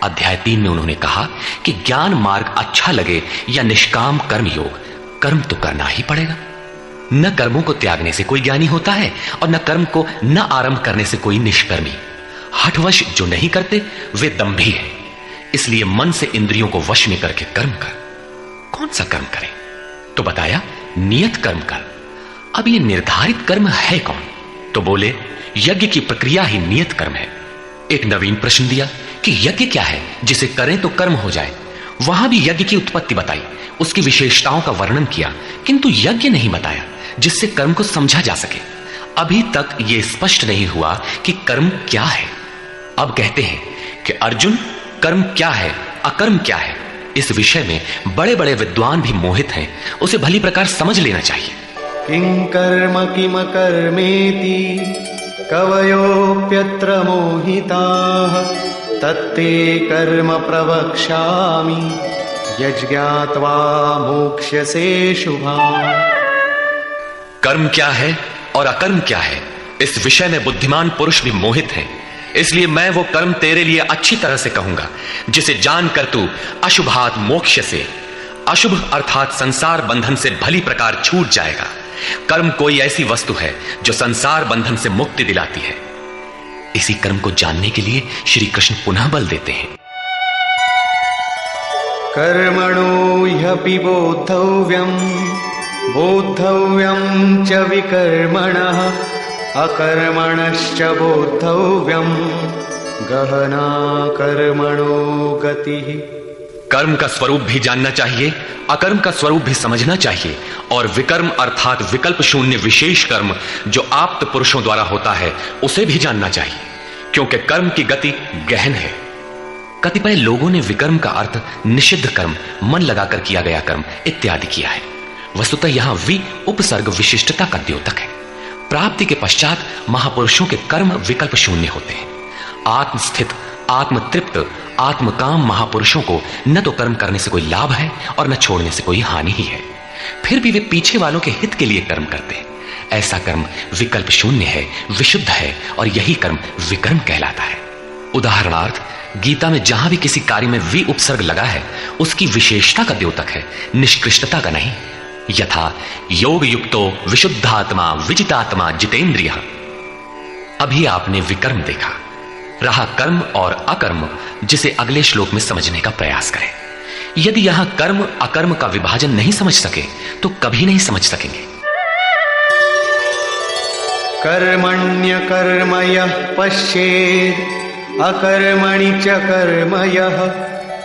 अध्याय 3 में उन्होंने कहा कि ज्ञान मार्ग अच्छा लगे या निष्काम कर्म योग, कर्म तो करना ही पड़ेगा। न कर्मों को त्यागने से कोई ज्ञानी होता है, और न कर्म को न आरंभ करने से कोई निष्कर्मी। हठवश जो नहीं करते वे दंभी है। इसलिए मन से इंद्रियों को वश में करके कर्म कर। कौन सा कर्म करें? तो बताया नियत कर्म कर। अब ये निर्धारित कर्म है कौन? तो बोले यज्ञ की प्रक्रिया ही नियत कर्म है। एक नवीन प्रश्न दिया कि यज्ञ क्या है जिसे करें तो कर्म हो जाए। वहां भी यज्ञ की उत्पत्ति बताई, उसकी विशेषताओं का वर्णन किया, किंतु यज्ञ नहीं बताया जिससे कर्म को समझा जा सके। अभी तक यह स्पष्ट नहीं हुआ कि कर्म क्या है। अब कहते हैं कि अर्जुन, कर्म क्या है, अकर्म क्या है, इस विषय में बड़े बड़े विद्वान भी मोहित हैं, उसे भली प्रकार समझ लेना चाहिए। किं कर्म किम कर्मेति कवयोप्यत्र मोहिताः तत्ते कर्म प्रवक्ष्यामि यज्ञात्वा मोक्ष्यसे शुभाम्। कर्म क्या है और अकर्म क्या है, इस विषय में बुद्धिमान पुरुष भी मोहित हैं। इसलिए मैं वो कर्म तेरे लिए अच्छी तरह से कहूंगा जिसे जानकर तू अशुभात मोक्ष से, अशुभ अर्थात संसार बंधन से भली प्रकार छूट जाएगा। कर्म कोई ऐसी वस्तु है जो संसार बंधन से मुक्ति दिलाती है। इसी कर्म को जानने के लिए श्री कृष्ण पुनः बल देते हैं। कर्मणो ह्यपि बोद्धव्यं च विकर्मणः अकर्मणश्च बोद्धव्यं गहना कर्मणो गतिः। कर्म का स्वरूप भी जानना चाहिए, अकर्म का स्वरूप भी समझना चाहिए, और विकर्म अर्थात विकल्प शून्य विशेष कर्म जो आप्त पुरुषों द्वारा होता है उसे भी जानना चाहिए, क्योंकि कर्म की गति गहन है। कतिपय लोगों ने विकर्म का अर्थ निषिद्ध कर्म, मन लगाकर किया गया कर्म इत्यादि किया है। वस्तुतः यहां वि उपसर्ग विशिष्टता का द्योतक है। प्राप्ति के पश्चात महापुरुषों के कर्म विकल्प शून्य होते हैं। आत्मस्थित, आत्मतृप्त, आत्मकाम महापुरुषों को न तो कर्म करने से कोई लाभ है और न छोड़ने से कोई हानि ही है। फिर भी वे पीछे वालों के हित के लिए कर्म करते हैं। ऐसा कर्म विकल्प शून्य है, विशुद्ध है, और यही कर्म विकर्म कहलाता है। उदाहरणार्थ, गीता में जहां भी किसी कार्य में वि उपसर्ग लगा है उसकी विशेषता का द्योतक है, निष्कृष्टता का नहीं। यथा योग युक्तो विशुद्धात्मा विजितात्मा जितेंद्रिय। अभी आपने विकर्म देखा। रहा कर्म और अकर्म, जिसे अगले श्लोक में समझने का प्रयास करें। यदि यहां कर्म अकर्म का विभाजन नहीं समझ सके तो कभी नहीं समझ सकेंगे। कर्मण्य कर्म यः पश्येत् अकर्मणि च कर्म यः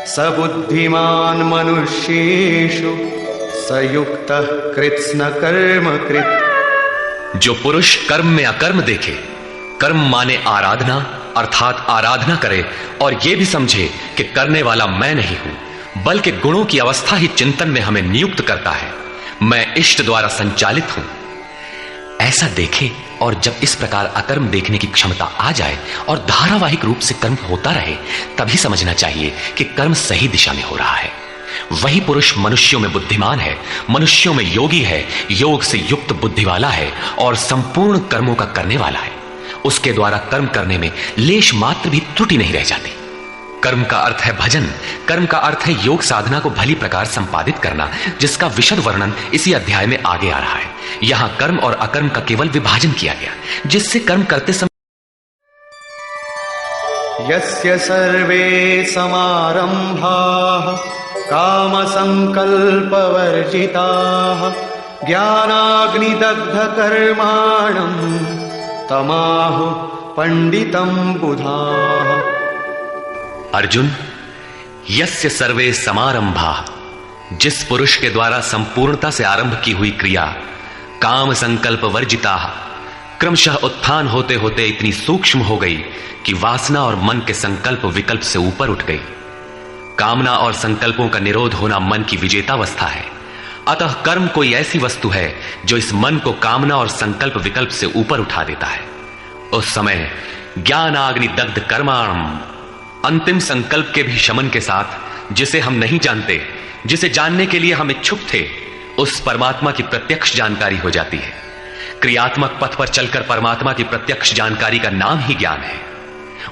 स बुद्धिमान् मनुष्येषु स युक्तः कृत्स्न कर्म कृत्। जो पुरुष कर्म में अकर्म देखे, कर्म माने आराधना अर्थात आराधना करे, और यह भी समझे कि करने वाला मैं नहीं हूं बल्कि गुणों की अवस्था ही चिंतन में हमें नियुक्त करता है, मैं इष्ट द्वारा संचालित हूं, ऐसा देखे और जब इस प्रकार अकर्म देखने की क्षमता आ जाए और धारावाहिक रूप से कर्म होता रहे, तभी समझना चाहिए कि कर्म सही दिशा में हो रहा है। वही पुरुष मनुष्यों में बुद्धिमान है, मनुष्यों में योगी है, योग से युक्त बुद्धि वाला है और संपूर्ण कर्मों का करने वाला है। उसके द्वारा कर्म करने में लेश मात्र भी त्रुटि नहीं रह जाती। कर्म का अर्थ है भजन, कर्म का अर्थ है योग साधना को भली प्रकार संपादित करना, जिसका विशद वर्णन इसी अध्याय में आगे आ रहा है। यहां कर्म और अकर्म का केवल विभाजन किया गया, जिससे कर्म करते समय यस्य सर्वे समारंभाः काम संकल्प वर्जिताः ज्ञानाग्निदग्ध कर्माणं तमाहु पंडितम बुधाः। अर्जुन, यस्य सर्वे समारंभा, जिस पुरुष के द्वारा संपूर्णता से आरंभ की हुई क्रिया काम संकल्प वर्जिता क्रमशः उत्थान होते होते इतनी सूक्ष्म हो गई कि वासना और मन के संकल्प विकल्प से ऊपर उठ गई। कामना और संकल्पों का निरोध होना मन की विजेतावस्था है। अतः कर्म कोई ऐसी वस्तु है जो इस मन को कामना और संकल्प विकल्प से ऊपर उठा देता है। उस समय ज्ञानाग्नि दग्ध कर्माणम, अंतिम संकल्प के भी शमन के साथ, जिसे हम नहीं जानते, जिसे जानने के लिए हम इच्छुक थे, उस परमात्मा की प्रत्यक्ष जानकारी हो जाती है। क्रियात्मक पथ पर चलकर परमात्मा की प्रत्यक्ष जानकारी का नाम ही ज्ञान है।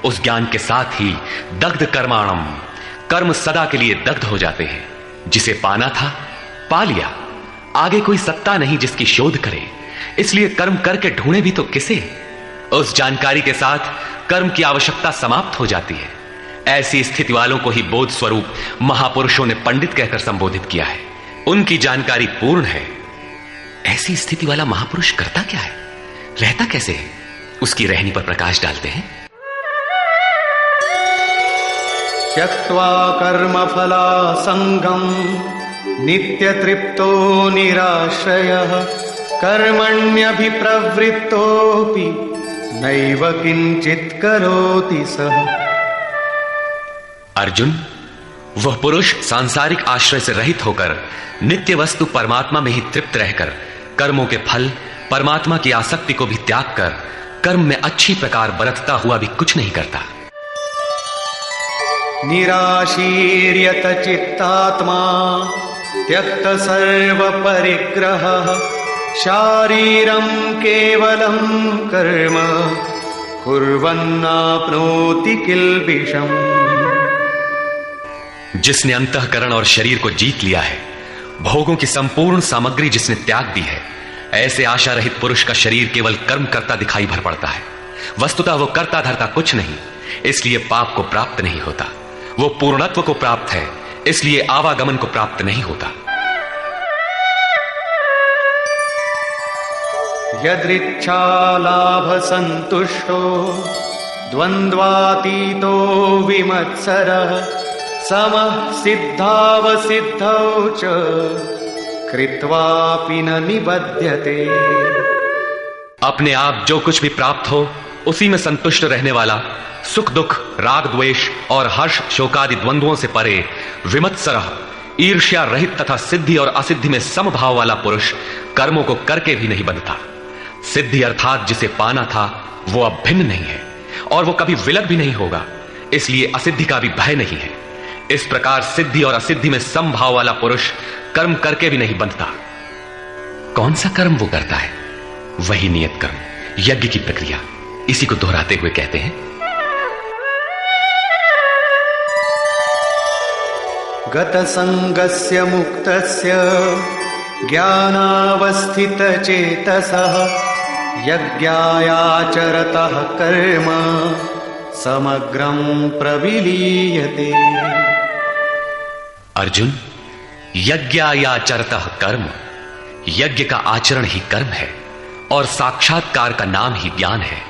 उस ज्ञान के साथ ही दग्ध कर्माणम, कर्म सदा के लिए दग्ध हो जाते हैं। जिसे पाना था पा लिया, आगे कोई सत्ता नहीं जिसकी शोध करे, इसलिए कर्म करके ढूंढे भी तो किसे। उस जानकारी के साथ कर्म की आवश्यकता समाप्त हो जाती है। ऐसी स्थिति वालों को ही बोध स्वरूप महापुरुषों ने पंडित कहकर संबोधित किया है। उनकी जानकारी पूर्ण है। ऐसी स्थिति वाला महापुरुष करता क्या है, रहता कैसे है, उसकी रहनी पर प्रकाश डालते हैं। त्यक्त्वा कर्मफलासङ्गम् नित्यतृप्तो निराश्रयः कर्मण्यभिप्रवृत्तोऽपि नैव किंचित करोति सः। अर्जुन, वह पुरुष सांसारिक आश्रय से रहित होकर नित्य वस्तु परमात्मा में ही तृप्त रहकर कर्मों के फल परमात्मा की आसक्ति को भी त्याग कर कर्म में अच्छी प्रकार बरतता हुआ भी कुछ नहीं करता। निराशीर्यत चित्तात्मा त्यक्त सर्व परिग्रहः शारीरं केवलं कर्म कुर्वन्नाप्नोति किल्बिषम्। जिसने अंतःकरण और शरीर को जीत लिया है, भोगों की संपूर्ण सामग्री जिसने त्याग दी है, ऐसे आशा रहित पुरुष का शरीर केवल कर्म करता दिखाई भर पड़ता है। वस्तुतः वो करता धरता कुछ नहीं, इसलिए पाप को प्राप्त नहीं होता। वो पूर्णत्व को प्राप्त है, इसलिए आवागमन को प्राप्त नहीं होता। यदृच्छा लाभ संतुष्टो द्वंद्वातीतो विमत्सरः समः सिद्धावसिद्धौ च कृत्वापि न निबध्यते। अपने आप जो कुछ भी प्राप्त हो उसी में संतुष्ट रहने वाला, सुख दुख राग द्वेष और हर्ष शोकादि द्वंद्वों से परे, विमत्सरः ईर्ष्या रहित तथा सिद्धि और असिद्धि में समभाव वाला पुरुष कर्मों को करके भी नहीं बंधता। सिद्धि अर्थात जिसे पाना था वो अब भिन्न नहीं है और वो कभी विलग भी नहीं होगा, इसलिए असिद्धि का भी भय नहीं है। इस प्रकार सिद्धि और असिद्धि में समभाव वाला पुरुष कर्म करके भी नहीं बंधता। कौन सा कर्म वो करता है? वही नियत कर्म, यज्ञ की प्रक्रिया। इसी को दोहराते हुए कहते हैं, गत संगस्य मुक्तस्य ज्ञानावस्थित चेतसः यज्ञायाचरतः कर्म समग्रं प्रविलीयते। अर्जुन, यज्ञायाचरतः कर्म, यज्ञ का आचरण ही कर्म है और साक्षात्कार का नाम ही ज्ञान है।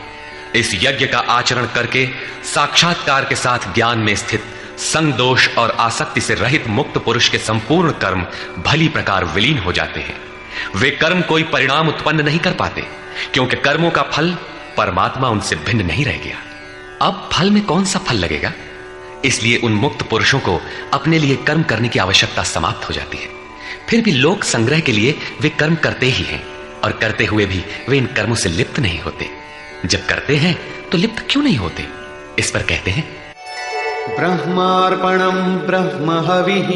इस यज्ञ का आचरण करके साक्षात्कार के साथ ज्ञान में स्थित संग दोष और आसक्ति से रहित मुक्त पुरुष के संपूर्ण कर्म भली प्रकार विलीन हो जाते हैं। वे कर्म कोई परिणाम उत्पन्न नहीं कर पाते, क्योंकि कर्मों का फल परमात्मा उनसे भिन्न नहीं रह गया। अब फल में कौन सा फल लगेगा? इसलिए उन मुक्त पुरुषों को अपने लिए कर्म करने की आवश्यकता समाप्त हो जाती है। फिर भी लोक संग्रह के लिए वे कर्म करते ही हैं, और करते हुए भी वे इन कर्मों से लिप्त नहीं होते। जब करते हैं तो लिप्त क्यों नहीं होते? इस पर कहते हैं, ब्रह्मार्पणं ब्रह्म हविः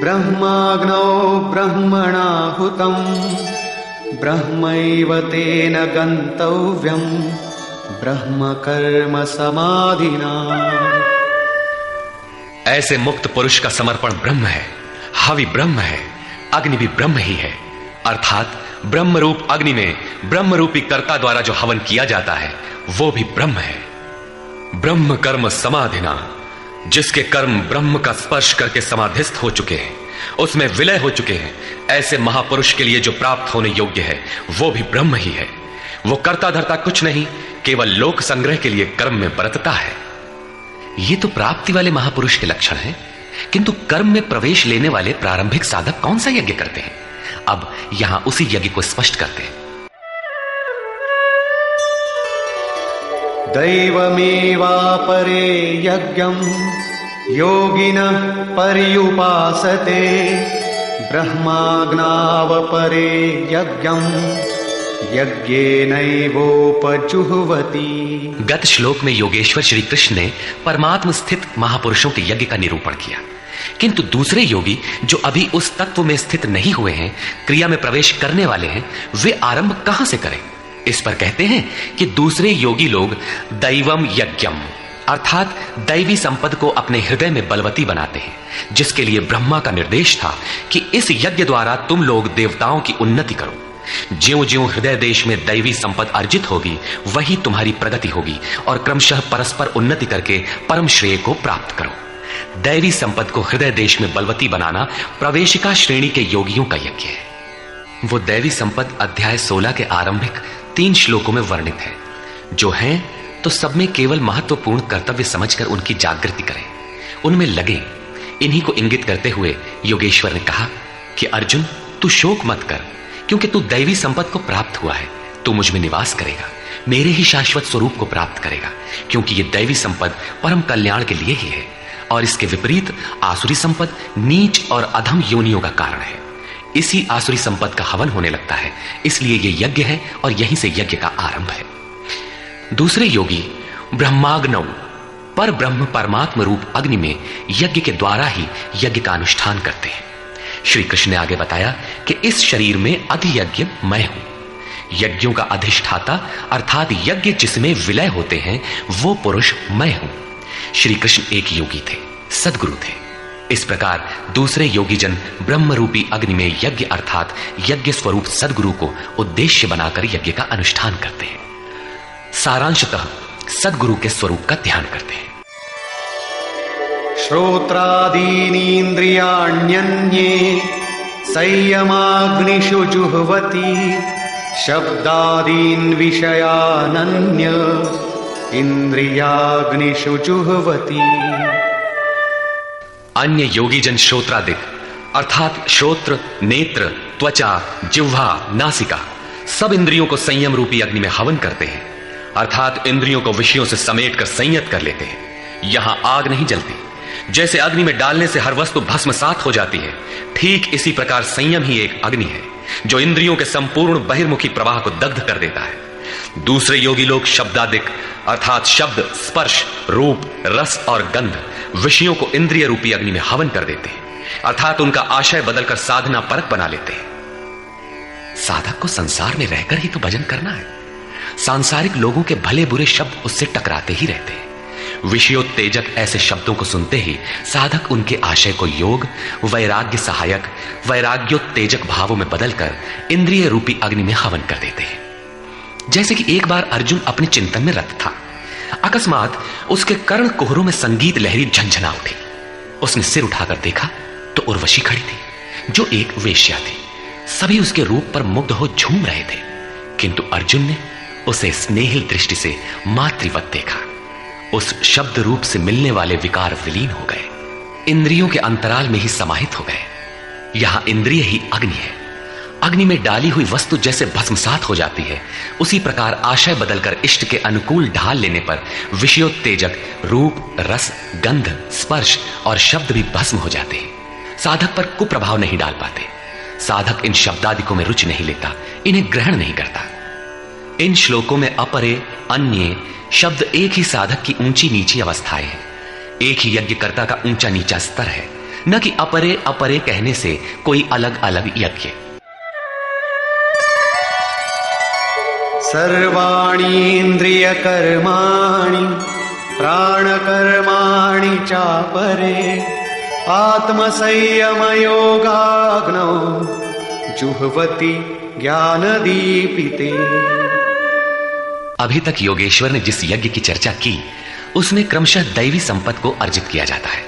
ब्रह्माग्नौ ब्रह्मणाहुतं ब्रह्मैव तेन गन्तव्यं ब्रह्म कर्म समाधिना। ऐसे मुक्त पुरुष का समर्पण ब्रह्म है, हवि ब्रह्म है, अग्नि भी ब्रह्म ही है। अर्थात ब्रह्म रूप अग्नि में ब्रह्म रूपी कर्ता द्वारा जो हवन किया जाता है वो भी ब्रह्म है। ब्रह्म कर्म समाधिना, जिसके कर्म ब्रह्म का स्पर्श करके समाधिस्थ हो चुके हैं, उसमें विलय हो चुके हैं, ऐसे महापुरुष के लिए जो प्राप्त होने योग्य है वो भी ब्रह्म ही है। वो कर्ता धर्ता कुछ नहीं, केवल लोक संग्रह के लिए कर्म में बरतता है। ये तो प्राप्ति वाले महापुरुष के लक्षण हैं, किंतु कर्म में प्रवेश लेने वाले प्रारंभिक साधक कौन सा यज्ञ करते हैं? अब यहां उसी यज्ञ को स्पष्ट करते हैं। दैवमेवापरे यज्ञं योगिनः पर्युपासते ब्रह्माग्नावपरे यज्ञं यज्ञेनैवोपजुह्वति। गत श्लोक में योगेश्वर श्री कृष्ण ने परमात्म स्थित महापुरुषों के यज्ञ का निरूपण किया, किंतु दूसरे योगी जो अभी उस तत्व में स्थित नहीं हुए हैं, क्रिया में प्रवेश करने वाले हैं, वे आरंभ कहां से करें? इस पर कहते हैं कि दूसरे योगी लोग दैवम यज्ञम अर्थात दैवी संपद को अपने हृदय में बलवती बनाते हैं, जिसके लिए ब्रह्मा का निर्देश था कि इस यज्ञ द्वारा तुम लोग देवताओं की उन्नति करो। ज्यों ज्यों हृदय देश में दैवी संपद अर्जित होगी वही तुम्हारी प्रगति होगी और क्रमशः परस्पर उन्नति करके परम श्रेय को प्राप्त करो। दैवी संपद को हृदय देश में बलवती बनाना प्रवेशिका श्रेणी के योगियों का यज्ञ है। वो दैवी संपद अध्याय 16 के आरंभिक 3 श्लोकों में वर्णित है। जो हैं तो सब में केवल महत्वपूर्ण कर्तव्य समझकर उनकी जागृति करें, उनमें लगे। इन्हीं को इंगित करते हुए योगेश्वर ने कहा कि अर्जुन, तू शोक मत कर, क्योंकि तू दैवी संपत्ति को प्राप्त हुआ है। तू मुझ में निवास करेगा, मेरे ही शाश्वत स्वरूप को प्राप्त करेगा, क्योंकि यह दैवी संपत्ति परम कल्याण के लिए ही है और इसके विपरीत आसुरी संपत्ति नीच और अधम योनियों का कारण है। इसी आसुरी संपत्ति का हवन होने लगता है, इसलिए यह यज्ञ है और यहीं से यज्ञ का आरंभ है। दूसरे योगी ब्रह्माग्नौ पर ब्रह्म परमात्म रूप अग्नि में यज्ञ के द्वारा ही यज्ञ का अनुष्ठान करते हैं। श्री कृष्ण ने आगे बताया कि इस शरीर में अधियज्ञ मैं हूं। यज्ञों का अधिष्ठाता अर्थात यज्ञ जिसमें विलय होते हैं वो पुरुष मैं हूं। श्री कृष्ण एक योगी थे, सद्गुरु थे। इस प्रकार दूसरे योगी जन ब्रह्म रूपी अग्नि में यज्ञ अर्थात यज्ञ स्वरूप सद्गुरु को उद्देश्य बनाकर यज्ञ का अनुष्ठान करते हैं। सारांशतः सद्गुरु के स्वरूप का ध्यान करते हैं। श्रोत्रादीनीन्द्रियाण्यन्ये संयमाग्निषु जुह्वति शब्दादीन् विषयानन्य इंद्रियाग्निषु जुह्वति। अन्य योगी जन श्रोत्रादिक अर्थात श्रोत्र, नेत्र, त्वचा, जिह्वा, नासिका सब इंद्रियों को संयम रूपी अग्नि में हवन करते हैं, अर्थात इंद्रियों को विषयों से समेटकर संयत कर लेते हैं। यहां आग नहीं जलती। जैसे अग्नि में डालने से हर वस्तु भस्मसात हो जाती है, ठीक इसी प्रकार संयम ही एक अग्नि है जो इंद्रियों के संपूर्ण बहिर्मुखी प्रवाह को दग्ध कर देता है। दूसरे योगी लोग शब्दादिक अर्थात शब्द, स्पर्श, रूप, रस और गंध विषयों को इंद्रिय रूपी अग्नि में हवन कर देते हैं, अर्थात उनका आशय बदलकर साधना परक बना लेते हैं। साधक को संसार में रहकर ही तो भजन करना है। सांसारिक लोगों के भले बुरे शब्द उससे टकराते ही रहते हैं। विषयोत्तेजक ऐसे शब्दों को सुनते ही साधक उनके आशय को योग, वैराग्य सहायक, वैराग्योत्तेजक भावों में बदलकर इंद्रिय रूपी अग्नि में हवन कर देते हैं। जैसे कि एक बार अर्जुन अपने चिंतन में रत था, अकस्मात उसके कर्ण कुहरों में संगीत लहरी झंझना उठी। उसने सिर उठाकर देखा तो उर्वशी खड़ी थी, जो एक वेश्या थी। सभी उसके रूप पर मुग्ध हो झूम रहे थे, किंतु अर्जुन ने उसे स्नेहिल दृष्टि से मातृवत देखा। उस शब्द रूप से मिलने वाले विकार विलीन हो गए, इंद्रियों के अंतराल में ही समाहित हो गए। यहां इंद्रिय ही अग्नि है। अग्नि में डाली हुई वस्तु जैसे भस्मसात हो जाती है, उसी प्रकार आशय बदलकर इष्ट के अनुकूल ढाल लेने पर विषयोत्तेजक रूप, रस, गंध, स्पर्श और शब्द भी भस्म हो जाते हैं। साधक पर कुप्रभाव नहीं डाल पाते। साधक इन शब्दादिकों में रुचि नहीं लेता, इन्हें ग्रहण नहीं करता। इन श्लोकों में अपरे, अन्य शब्द एक ही साधक की ऊंची नीची अवस्थाएं हैं। एक ही यज्ञकर्ता का ऊंचा नीचा स्तर है, न कि अपरे अपरे कहने से कोई अलग अलग यज्ञ। सर्वाणि इंद्रिय कर्माणि प्राणकर्माणि चापरे आत्मसंयम योगाग्नौ जुह्वति ज्ञानदीपिते। अभी तक योगेश्वर ने जिस यज्ञ की चर्चा की उसमें क्रमशः दैवी संपत्ति को अर्जित किया जाता है।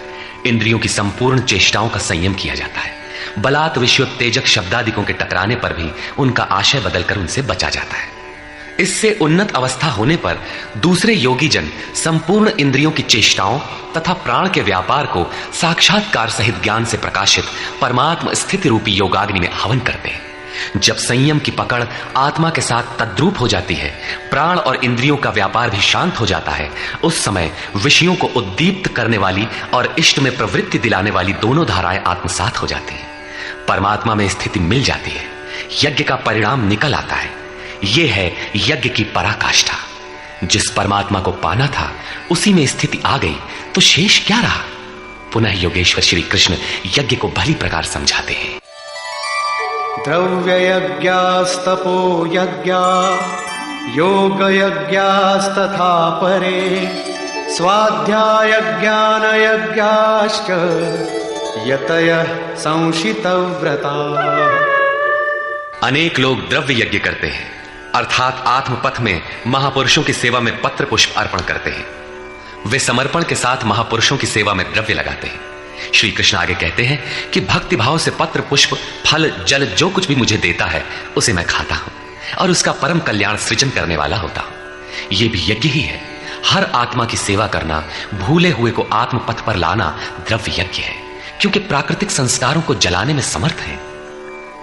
इंद्रियों की संपूर्ण चेष्टाओं का संयम किया जाता है। बलात् विषयोत्तेजक शब्दादिकों के टकराने पर भी उनका आशय बदलकर उनसे बचा जाता है। इससे उन्नत अवस्था होने पर दूसरे योगी जन संपूर्ण इंद्रियों की चेष्टाओं तथा प्राण के व्यापार को साक्षात्कार सहित ज्ञान से प्रकाशित परमात्म स्थिति रूपी योगाग्नि में हवन करते हैं। जब संयम की पकड़ आत्मा के साथ तद्रूप हो जाती है, प्राण और इंद्रियों का व्यापार भी शांत हो जाता है, उस समय विषयों को उद्दीप्त करने वाली और इष्ट में प्रवृत्ति दिलाने वाली दोनों धाराएं आत्मसात हो जाती हैं। परमात्मा में स्थिति मिल जाती है। यज्ञ का परिणाम निकल आता है। यह है यज्ञ की पराकाष्ठा। जिस परमात्मा को पाना था उसी में स्थिति आ गई तो शेष क्या रहा। पुनः योगेश्वर श्री कृष्ण यज्ञ को भली प्रकार समझाते हैं। द्रव्य यज्ञास्तपो यज्ञा योग यज्ञास्तथा परे स्वाध्याय ज्ञान यज्ञाश्च यतयः संशितव्रता। अनेक लोग द्रव्य यज्ञ करते हैं, अर्थात आत्मपथ में महापुरुषों की सेवा में पत्र पुष्प अर्पण करते हैं। वे समर्पण के साथ महापुरुषों की सेवा में द्रव्य लगाते हैं। श्री कृष्ण आगे कहते हैं कि भक्ति भाव से पत्र पुष्प फल जल जो कुछ भी मुझे देता है उसे मैं खाता हूं और उसका परम कल्याण सृजन करने वाला होता हूं। यह भी यज्ञ ही है। हर आत्मा की सेवा करना, भूले हुए को आत्म पथ पर लाना द्रव्य यज्ञ है, क्योंकि प्राकृतिक संस्कारों को जलाने में समर्थ है।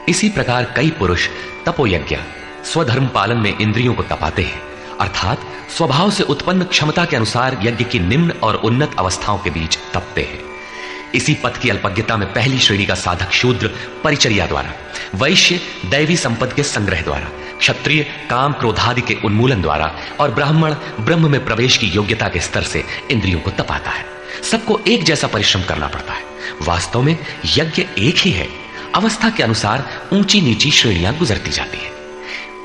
इसी प्रकार कई पुरुष तपोयज्ञ, स्वधर्म पालन में इंद्रियों को तपाते हैं, अर्थात स्वभाव से उत्पन्न क्षमता के अनुसार यज्ञ की निम्न और उन्नत अवस्थाओं के बीच तपते हैं। इसी पथ की अल्पज्ञता में पहली श्रेणी का साधक शूद्र परिचर्या द्वारा, वैश्य दैवी संपत्ति के संग्रह द्वारा, क्षत्रिय काम क्रोधादि के उन्मूलन द्वारा और ब्राह्मण ब्रह्म में प्रवेश की योग्यता के स्तर से इंद्रियों को तपाता है। सबको एक जैसा परिश्रम करना पड़ता है। वास्तव में यज्ञ एक ही है, अवस्था के अनुसार ऊंची नीची श्रेणियां गुजरती जाती है।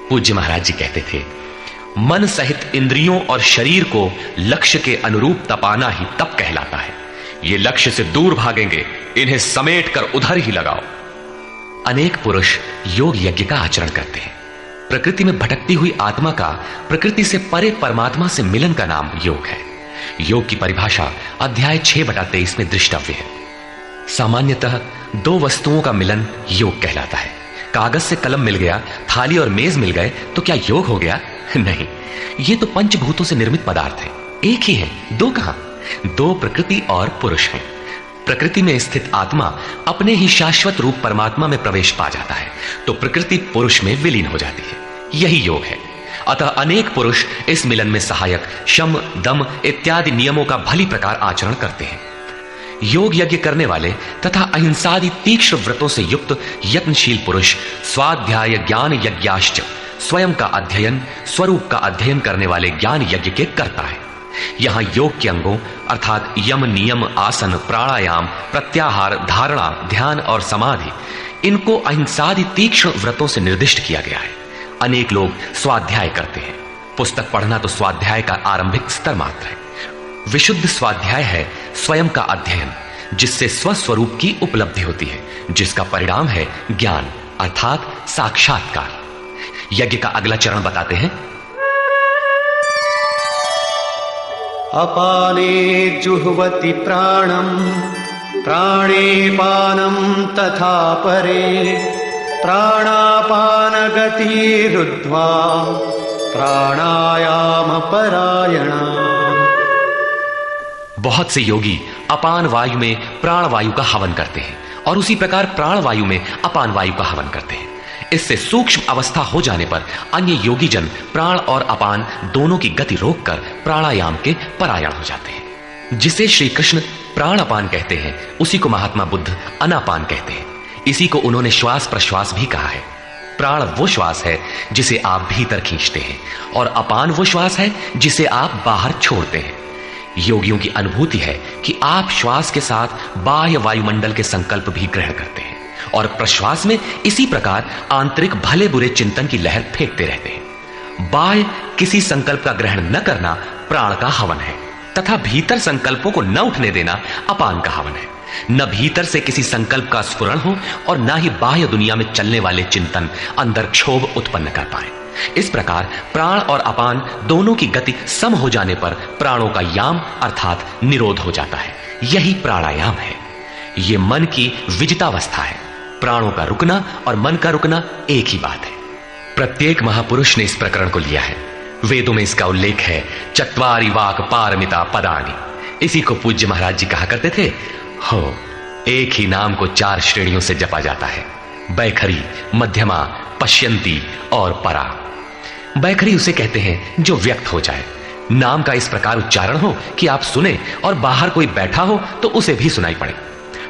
पूज्य महाराज जी कहते थे, मन सहित इंद्रियों और शरीर को लक्ष्य के अनुरूप तपाना ही तप कहलाता है। ये लक्ष्य से दूर भागेंगे, इन्हें समेट कर उधर ही लगाओ। अनेक पुरुष योग यज्ञ का आचरण करते हैं। प्रकृति में भटकती हुई आत्मा का प्रकृति से परे परमात्मा से मिलन का नाम योग है। योग की परिभाषा अध्याय 6/23 में दृष्टव्य है। सामान्यतः दो वस्तुओं का मिलन योग कहलाता है। कागज से कलम मिल गया, थाली और मेज मिल गए तो क्या योग हो गया? नहीं, ये तो पंचभूतों से निर्मित पदार्थ है, एक ही है, दो कहां? दो प्रकृति और पुरुष हैं। प्रकृति में स्थित आत्मा अपने ही शाश्वत रूप परमात्मा में प्रवेश पा जाता है तो प्रकृति पुरुष में विलीन हो जाती है। यही योग है। अतः अनेक पुरुष इस मिलन में सहायक शम, दम इत्यादि नियमों का भली प्रकार आचरण करते हैं। योग यज्ञ करने वाले तथा अहिंसादि तीक्ष्ण व्रतों से युक्त यत्नशील पुरुष स्वाध्याय ज्ञान यज्ञाश्च, स्वयं का अध्ययन, स्वरूप का अध्ययन करने वाले ज्ञान यज्ञ के कर्ता है। यहां योग के अंगों अर्थात यम, नियम, आसन, प्राणायाम, प्रत्याहार, धारणा, ध्यान और समाधि, इनको अहिंसादि तीक्ष्ण व्रतों से निर्दिष्ट किया गया है। अनेक लोग स्वाध्याय करते हैं। पुस्तक पढ़ना तो स्वाध्याय का आरंभिक स्तर मात्र है। विशुद्ध स्वाध्याय है स्वयं का अध्ययन, जिससे स्वस्वरूप की उपलब्धि होती है, जिसका परिणाम है ज्ञान अर्थात साक्षात्कार। यज्ञ का अगला चरण बताते हैं। अपाने जुह्वति प्राणम, प्राणे पानम तथा परे, प्राणापान गति रुद्ध्वा प्राणायाम परायणा। बहुत से योगी अपान वायु में प्राण वायु का हवन करते हैं और उसी प्रकार प्राण वायु में अपान वायु का हवन करते हैं। इससे सूक्ष्म अवस्था हो जाने पर अन्य योगी जन प्राण और अपान दोनों की गति रोककर प्राणायाम के परायण हो जाते हैं। जिसे श्री कृष्ण प्राण अपान कहते हैं, उसी को महात्मा बुद्ध अनापान कहते हैं। इसी को उन्होंने श्वास प्रश्वास भी कहा है। प्राण वो श्वास है जिसे आप भीतर खींचते हैं और अपान वो श्वास है जिसे आप बाहर छोड़ते हैं। योगियों की अनुभूति है कि आप श्वास के साथ बाह्य वायुमंडल के संकल्प भी ग्रहण करते हैं और प्रश्वास में इसी प्रकार आंतरिक भले बुरे चिंतन की लहर फेंकते रहते हैं। बाह्य किसी संकल्प का ग्रहण न करना प्राण का हवन है तथा भीतर संकल्पों को न उठने देना अपान का हवन है। न भीतर से किसी संकल्प का स्फुरण हो और न ही बाह्य दुनिया में चलने वाले चिंतन अंदर क्षोभ उत्पन्न कर पाए। इस प्रकार प्राण और अपान दोनों की गति सम हो जाने पर प्राणों का याम अर्थात निरोध हो जाता है। यही प्राणायाम है। यह मन की विजितावस्था है। प्राणों का रुकना और मन का रुकना एक ही बात है। प्रत्येक महापुरुष ने इस प्रकरण को लिया है। वेदों में इसका उल्लेख है, चत्वारि वाक पारमिता पदानि। इसी को पूज्य महाराज जी कहा करते थे। हो, एक ही नाम को 4 श्रेणियों से जपा जाता है, बैखरी, मध्यमा, पश्यंती और परा। बैखरी उसे कहते हैं जो व्यक्त हो जाए, नाम का इस प्रकार उच्चारण हो कि आप सुने और बाहर कोई बैठा हो तो उसे भी सुनाई पड़े।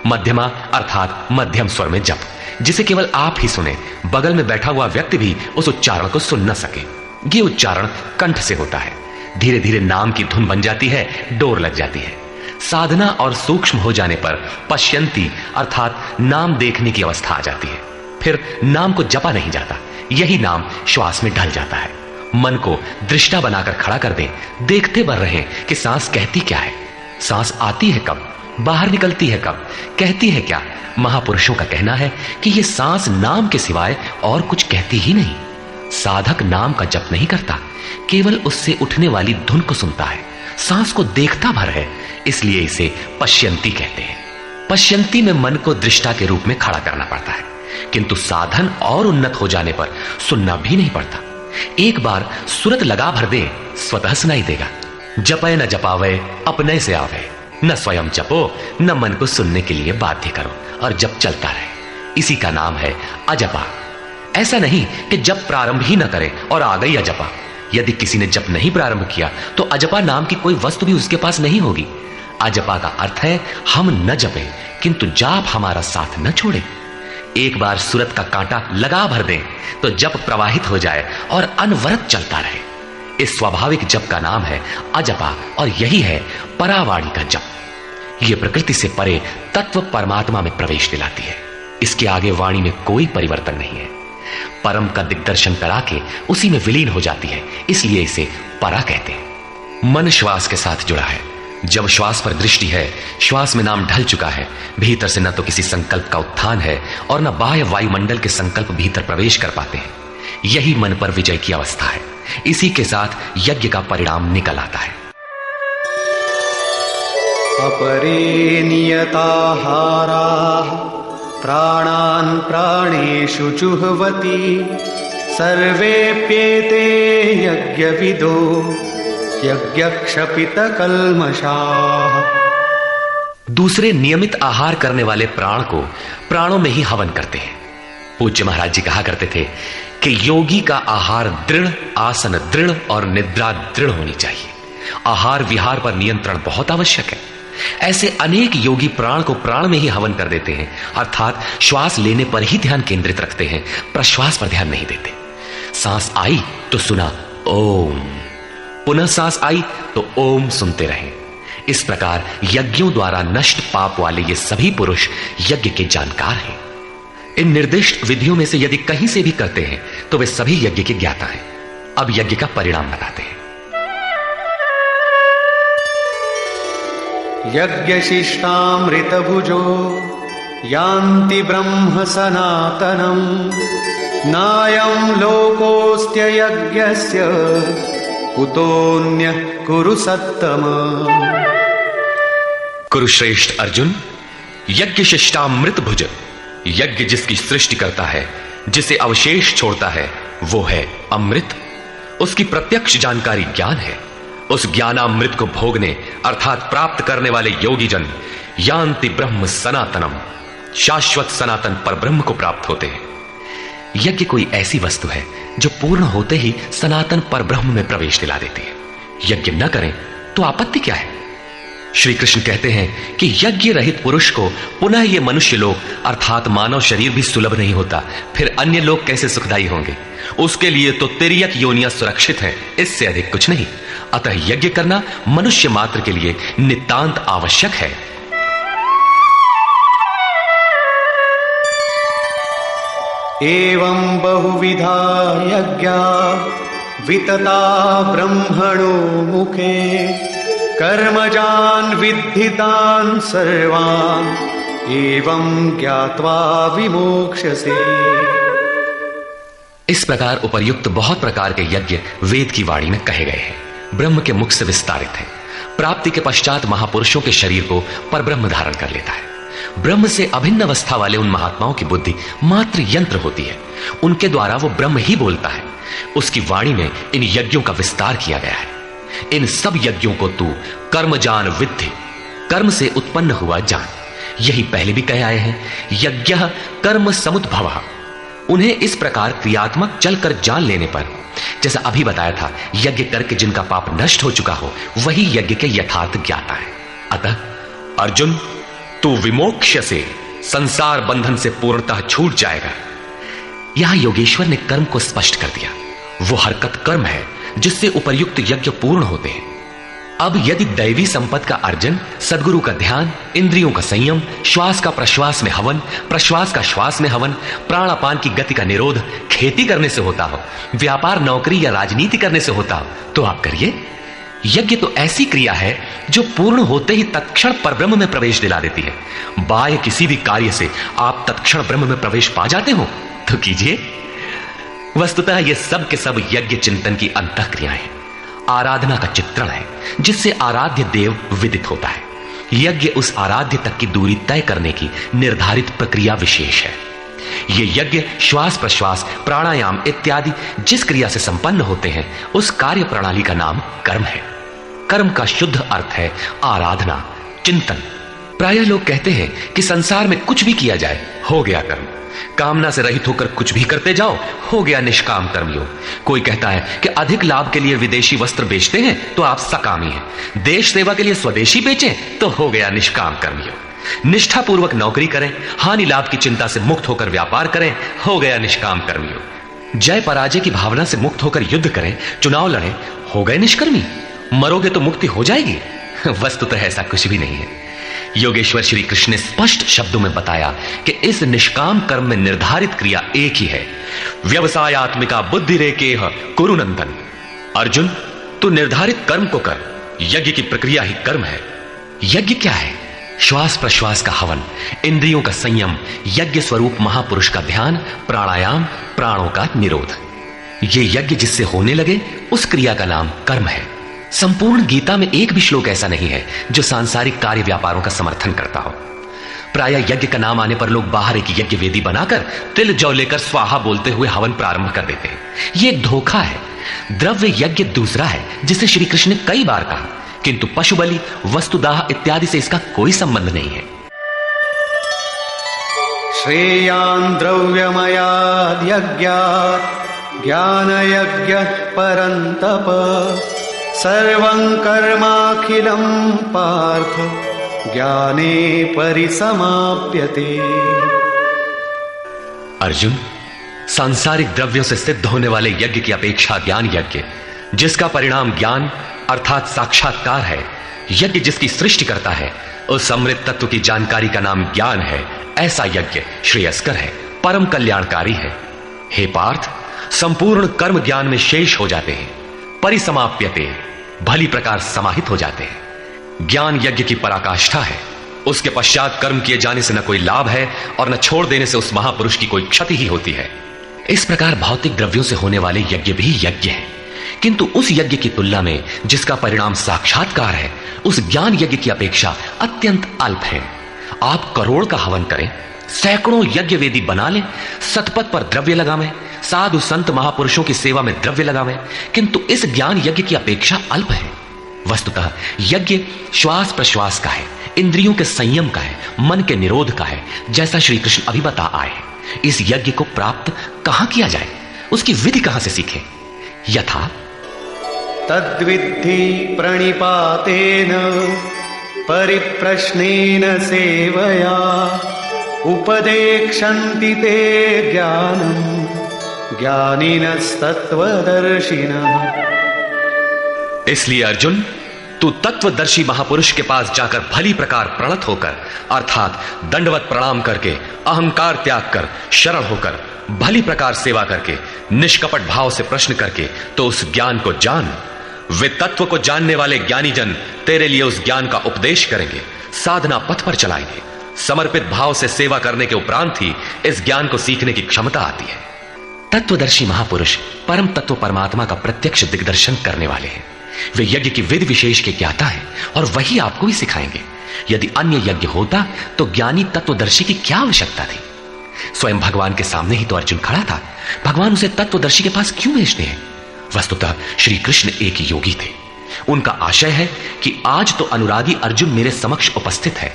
मध्यमा अर्थात मध्यम स्वर में जप, जिसे केवल आप ही सुने, बगल में बैठा हुआ व्यक्ति भी उस उच्चारण को सुन न सके। ये उच्चारण कंठ से होता है। धीरे धीरे नाम की धुन बन जाती है, डोर लग जाती है। साधना और सूक्ष्म हो जाने पर पश्यंती अर्थात नाम देखने की अवस्था आ जाती है। फिर नाम को जपा नहीं जाता, यही नाम श्वास में ढल जाता है। मन को दृष्टा बनाकर खड़ा कर दें, देखते बढ़ रहे कि सांस कहती क्या है, सांस आती है कब, बाहर निकलती है कब, कहती है क्या। महापुरुषों का कहना है कि यह सांस नाम के सिवाय और कुछ कहती ही नहीं। साधक नाम का जप नहीं करता, केवल उससे उठने वाली धुन को सुनता है, सांस को देखता भर है, इसलिए इसे पश्यंती कहते हैं। पश्यंती में मन को दृष्टा के रूप में खड़ा करना पड़ता है, किंतु साधन और उन्नत हो जाने पर सुनना भी नहीं पड़ता। एक बार सुरत लगा भर दे, स्वतः सुनाई देगा। जपय न जपावे अपने से आवे, न स्वयं जपो न मन को सुनने के लिए बाध्य करो, और जप चलता रहे। इसी का नाम है अजपा। ऐसा नहीं कि जप प्रारंभ ही न करे और आ गई अजपा। यदि किसी ने जप नहीं प्रारंभ किया तो अजपा नाम की कोई वस्तु भी उसके पास नहीं होगी। अजपा का अर्थ है हम न जपें किंतु जाप हमारा साथ न छोड़े। एक बार सूरत का कांटा लगा भर दें तो जप प्रवाहित हो जाए और अनवरत चलता रहे। इस स्वाभाविक जप का नाम है अजपा, और यही है परावाणी का जप। यह प्रकृति से परे तत्व परमात्मा में प्रवेश दिलाती है। इसके आगे वाणी में कोई परिवर्तन नहीं है। परम का दिग्दर्शन करा के उसी में विलीन हो जाती है, इसलिए इसे परा कहते हैं। मन श्वास के साथ जुड़ा है। जब श्वास पर दृष्टि है, श्वास में नाम ढल चुका है। भीतर से न तो किसी संकल्प का उत्थान है और न बाह्य वायुमंडल के संकल्प भीतर प्रवेश कर पाते हैं। यही मन पर विजय की अवस्था है। इसी के साथ यज्ञ का परिणाम निकल आता है। अपरे नियताहाराः प्राणान् प्राणेषु जुह्वति, सर्वेप्येते यज्ञविदो यज्ञक्षपितकल्मषाः। दूसरे नियमित आहार करने वाले प्राण को प्राणों में ही हवन करते हैं। पूज्य महाराज जी कहा करते थे कि योगी का आहार दृढ़, आसन दृढ़ और निद्रा दृढ़ होनी चाहिए। आहार विहार पर नियंत्रण बहुत आवश्यक है। ऐसे अनेक योगी प्राण को प्राण में ही हवन कर देते हैं, अर्थात श्वास लेने पर ही ध्यान केंद्रित रखते हैं, प्रश्वास पर ध्यान नहीं देते। सांस आई तो सुना ओम, पुनः सांस आई तो ओम सुनते रहे। इस प्रकार यज्ञों द्वारा नष्ट पाप वाले ये सभी पुरुष यज्ञ के जानकार हैं। इन निर्दिष्ट विधियों में से यदि कहीं से भी करते हैं तो वे सभी यज्ञ के ज्ञाता हैं। अब यज्ञ का परिणाम बताते हैं। यज्ञशिष्टामृतभुजो यान्ति ब्रह्म सनातनम्, नायं लोकोऽस्त्ययज्ञस्य कुतोऽन्यः कुरु सत्तम। कुरुश्रेष्ठ अर्जुन, यज्ञ शिष्टामृत भुज, यज्ञ जिसकी सृष्टि करता है, जिसे अवशेष छोड़ता है, वो है अमृत। उसकी प्रत्यक्ष जानकारी ज्ञान है। उस ज्ञानामृत को भोगने अर्थात प्राप्त करने वाले योगी जन यान्ति ब्रह्म सनातनम, शाश्वत सनातन पर ब्रह्म को प्राप्त होते हैं। यज्ञ कोई ऐसी वस्तु है जो पूर्ण होते ही सनातन पर ब्रह्म में प्रवेश दिला देती है। यज्ञ न करें तो आपत्ति क्या है? श्री कृष्ण कहते हैं कि यज्ञ रहित पुरुष को पुनः ये मनुष्य लोक अर्थात मानव शरीर भी सुलभ नहीं होता, फिर अन्य लोग कैसे सुखदायी होंगे? उसके लिए तो तिर्यक योनियां सुरक्षित हैं, इससे अधिक कुछ नहीं। अतः यज्ञ करना मनुष्य मात्र के लिए नितांत आवश्यक है। एवं बहुविधा यज्ञा वितता ब्रह्मणो मुखे, कर्मजान् विद्धितान् सर्वान् एवं ज्ञात्वा विमोक्ष्यसे। इस प्रकार उपर्युक्त बहुत प्रकार के यज्ञ वेद की वाणी में कहे गए हैं, ब्रह्म के मुख से विस्तारित है। प्राप्ति के पश्चात महापुरुषों के शरीर को परब्रह्म धारण कर लेता है। ब्रह्म से अभिन्न अवस्था वाले उन महात्माओं की बुद्धि मात्र यंत्र होती है, उनके द्वारा वो ब्रह्म ही बोलता है। उसकी वाणी में इन यज्ञों का विस्तार किया गया है। इन सब यज्ञों को तू कर्म जान विद्धि, कर्म से उत्पन्न हुआ जान। यही पहले भी कहे आए हैं, यज्ञः कर्म समुद्भवः। उन्हें इस प्रकार क्रियात्मक चलकर जान लेने पर, जैसा अभी बताया था, यज्ञ करके जिनका पाप नष्ट हो चुका हो वही यज्ञ के यथार्थ ज्ञाता है। अतः अर्जुन, तू विमोक्ष से संसार बंधन से पूर्णतः छूट जाएगा। यहां योगेश्वर ने कर्म को स्पष्ट कर दिया। वो हरकत कर्म है जिससे उपर्युक्त यज्ञ पूर्ण होते हैं। अब यदि दैवी संपत्ति का अर्जन, सद्गुरु का ध्यान, इंद्रियों का संयम, श्वास का प्रश्वास में हवन, प्रश्वास का श्वास में हवन, प्राणापान की गति का निरोध खेती करने से होता हो, व्यापार नौकरी या राजनीति करने से होता हो, तो आप करिए। यज्ञ तो ऐसी क्रिया है जो पूर्ण होते ही तत्क्षण परब्रह्म में प्रवेश दिला देती है। बाह्य किसी भी कार्य से आप तत्क्षण ब्रह्म में प्रवेश पा जाते हो तो कीजिए। वस्तुतः ये सब के सब यज्ञ चिंतन की अंतःक्रियाएं हैं, आराधना का चित्रण है जिससे आराध्य देव विदित होता है। यज्ञ उस आराध्य तक की दूरी तय करने की निर्धारित प्रक्रिया विशेष है। ये यज्ञ श्वास प्रश्वास, प्राणायाम इत्यादि जिस क्रिया से संपन्न होते हैं उस कार्य प्रणाली का नाम कर्म है। कर्म का शुद्ध अर्थ है आराधना, चिंतन। प्रायः लोग कहते हैं कि संसार में कुछ भी किया जाए हो गया कर्म, कामना से रहित होकर कुछ भी करते जाओ हो गया निष्काम कर्मयोग। कोई कहता है कि अधिक लाभ के लिए विदेशी वस्त्र बेचते हैं तो आप सकामी हैं, देश सेवा के लिए स्वदेशी बेचें तो हो गया निष्काम कर्मयोग। निष्ठापूर्वक नौकरी करें, हानि लाभ की चिंता से मुक्त होकर व्यापार करें, हो गया निष्काम कर्मयोग। जय पराजय की भावना से मुक्त होकर युद्ध करें, चुनाव लड़ें, हो गए निष्कर्मी। मरोगे तो मुक्ति हो जाएगी? वस्तुतः ऐसा कुछ भी नहीं है। योगेश्वर श्री कृष्ण ने स्पष्ट शब्दों में बताया कि इस निष्काम कर्म में निर्धारित क्रिया एक ही है, व्यवसायात्मिका बुद्धि रेकेह कुरु नंदन। अर्जुन, तू निर्धारित कर्म को कर, यज्ञ की प्रक्रिया ही कर्म है। यज्ञ क्या है? श्वास प्रश्वास का हवन, इंद्रियों का संयम, यज्ञ स्वरूप महापुरुष का ध्यान, प्राणायाम, प्राणों का निरोध। ये यज्ञ जिससे होने लगे उस क्रिया का नाम कर्म है। संपूर्ण गीता में एक भी श्लोक ऐसा नहीं है जो सांसारिक कार्य व्यापारों का समर्थन करता हो। प्रायः यज्ञ का नाम आने पर लोग बाहर एक यज्ञ वेदी बनाकर तिल जौ लेकर स्वाहा बोलते हुए हवन प्रारंभ कर देते हैं। यह एक धोखा है। द्रव्य यज्ञ दूसरा है जिसे श्री कृष्ण ने कई बार कहा, किंतु पशु बलि, वस्तुदाह इत्यादि से इसका कोई संबंध नहीं है। श्रेयान् द्रव्यमयाद् यज्ञात् ज्ञान यज्ञ परन्तप सर्वं कर्माखिलं पार्थ ज्ञाने परिसमाप्यते। अर्जुन, सांसारिक द्रव्यों से सिद्ध होने वाले यज्ञ की अपेक्षा ज्ञान यज्ञ, जिसका परिणाम ज्ञान अर्थात साक्षात्कार है, यज्ञ जिसकी सृष्टि करता है, उस अमृत तत्व की जानकारी का नाम ज्ञान है। ऐसा यज्ञ श्रेयस्कर है, परम कल्याणकारी है। हे पार्थ, संपूर्ण कर्म ज्ञान में शेष हो जाते हैं, परिसमाप्यते, भली प्रकार समाहित हो जाते हैं। ज्ञान यज्ञ की पराकाष्ठा है, उसके पश्चात कर्म किए जाने से न कोई लाभ है और न छोड़ देने से उस महापुरुष की कोई क्षति ही होती है। इस प्रकार भौतिक द्रव्यों से होने वाले यज्ञ भी यज्ञ है, किंतु उस यज्ञ की तुलना में जिसका परिणाम साक्षात्कार है, उस ज्ञान यज्ञ की अपेक्षा अत्यंत अल्प है। आप करोड़ का हवन करें, सैकड़ों यज्ञ वेदी बना लें, सतपथ पर द्रव्य लगावें, साधु संत महापुरुषों की सेवा में द्रव्य लगावें, किंतु इस ज्ञान यज्ञ की अपेक्षा अल्प है। वस्तुतः यज्ञ श्वास प्रश्वास का है, इंद्रियों के संयम का है, मन के निरोध का है, जैसा श्री कृष्ण अभी बता आए हैं। इस यज्ञ को प्राप्त कहां किया जाए, उसकी विधि कहां से सीखें? यथा तद्विद्धि प्रणिपातेन परिप्रश्नेन सेवया उपदेक्षन्ति ते ज्ञानम् ज्ञानिनस्तत्त्वदर्शिनः। इसलिए अर्जुन, तू तत्वदर्शी महापुरुष के पास जाकर भली प्रकार प्रणत होकर अर्थात दंडवत प्रणाम करके, अहंकार त्याग कर, शरण होकर, भली प्रकार सेवा करके, निष्कपट भाव से प्रश्न करके तो उस ज्ञान को जान। वे तत्व को जानने वाले ज्ञानी जन तेरे लिए उस ज्ञान का उपदेश करेंगे, साधना पथ पर चलाएंगे। समर्पित भाव से सेवा करने के उपरांत ही इस ज्ञान को सीखने की क्षमता आती है। तत्वदर्शी महापुरुष परम तत्व परमात्मा का प्रत्यक्ष दिग्दर्शन करने वाले हैं। वे यज्ञ की विधि विशेष के ज्ञाता हैं और वही आपको भी सिखाएंगे। यदि अन्य यज्ञ होता तो ज्ञानी तत्वदर्शी की क्या आवश्यकता थी? स्वयं भगवान के सामने ही तो अर्जुन खड़ा था, भगवान उसे तत्वदर्शी के पास क्यों भेजते हैं? वस्तुतः श्री कृष्ण एक योगी थे। उनका आशय है कि आज तो अनुरागी अर्जुन मेरे समक्ष उपस्थित है,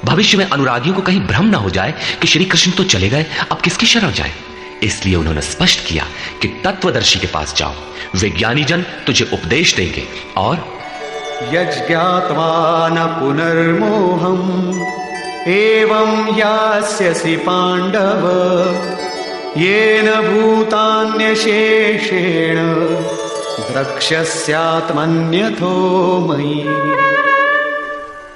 भविष्य में अनुरागियों को कहीं भ्रम ना हो जाए कि श्री कृष्ण तो चले गए, अब किसकी शरण जाए। इसलिए उन्होंने स्पष्ट किया कि तत्वदर्शी के पास जाओ, वे ज्ञानी जन तुझे उपदेश देंगे। और यज्ञात्वा न पुनर्मोहम् एवं यास्यसि पांडव येन भूतान्यशेषेण द्रक्ष्यस्यात्मन्यथो मयि।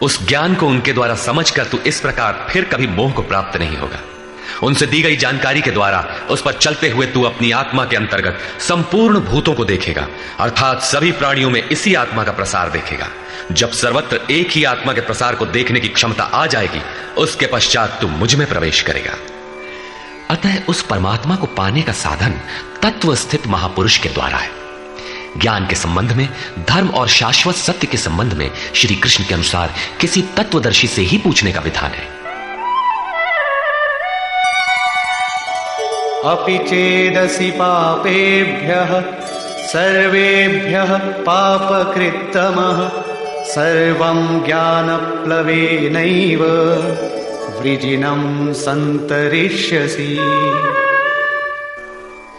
उस ज्ञान को उनके द्वारा समझकर तू इस प्रकार फिर कभी मोह को प्राप्त नहीं होगा। उनसे दी गई जानकारी के द्वारा उस पर चलते हुए तू अपनी आत्मा के अंतर्गत संपूर्ण भूतों को देखेगा, अर्थात सभी प्राणियों में इसी आत्मा का प्रसार देखेगा। जब सर्वत्र एक ही आत्मा के प्रसार को देखने की क्षमता आ जाएगी, उसके पश्चात तू मुझ में प्रवेश करेगा। अतः उस परमात्मा को पाने का साधन तत्व स्थित महापुरुष के द्वारा है। ज्ञान के संबंध में, धर्म और शाश्वत सत्य के संबंध में श्री कृष्ण के अनुसार किसी तत्वदर्शी से ही पूछने का विधान है। अपि चेदसि पापेभ्यः सर्वेभ्यः पापकृत्तमः सर्वं ज्ञानप्लवेनैव वृजिनं सन्तरिष्यसि।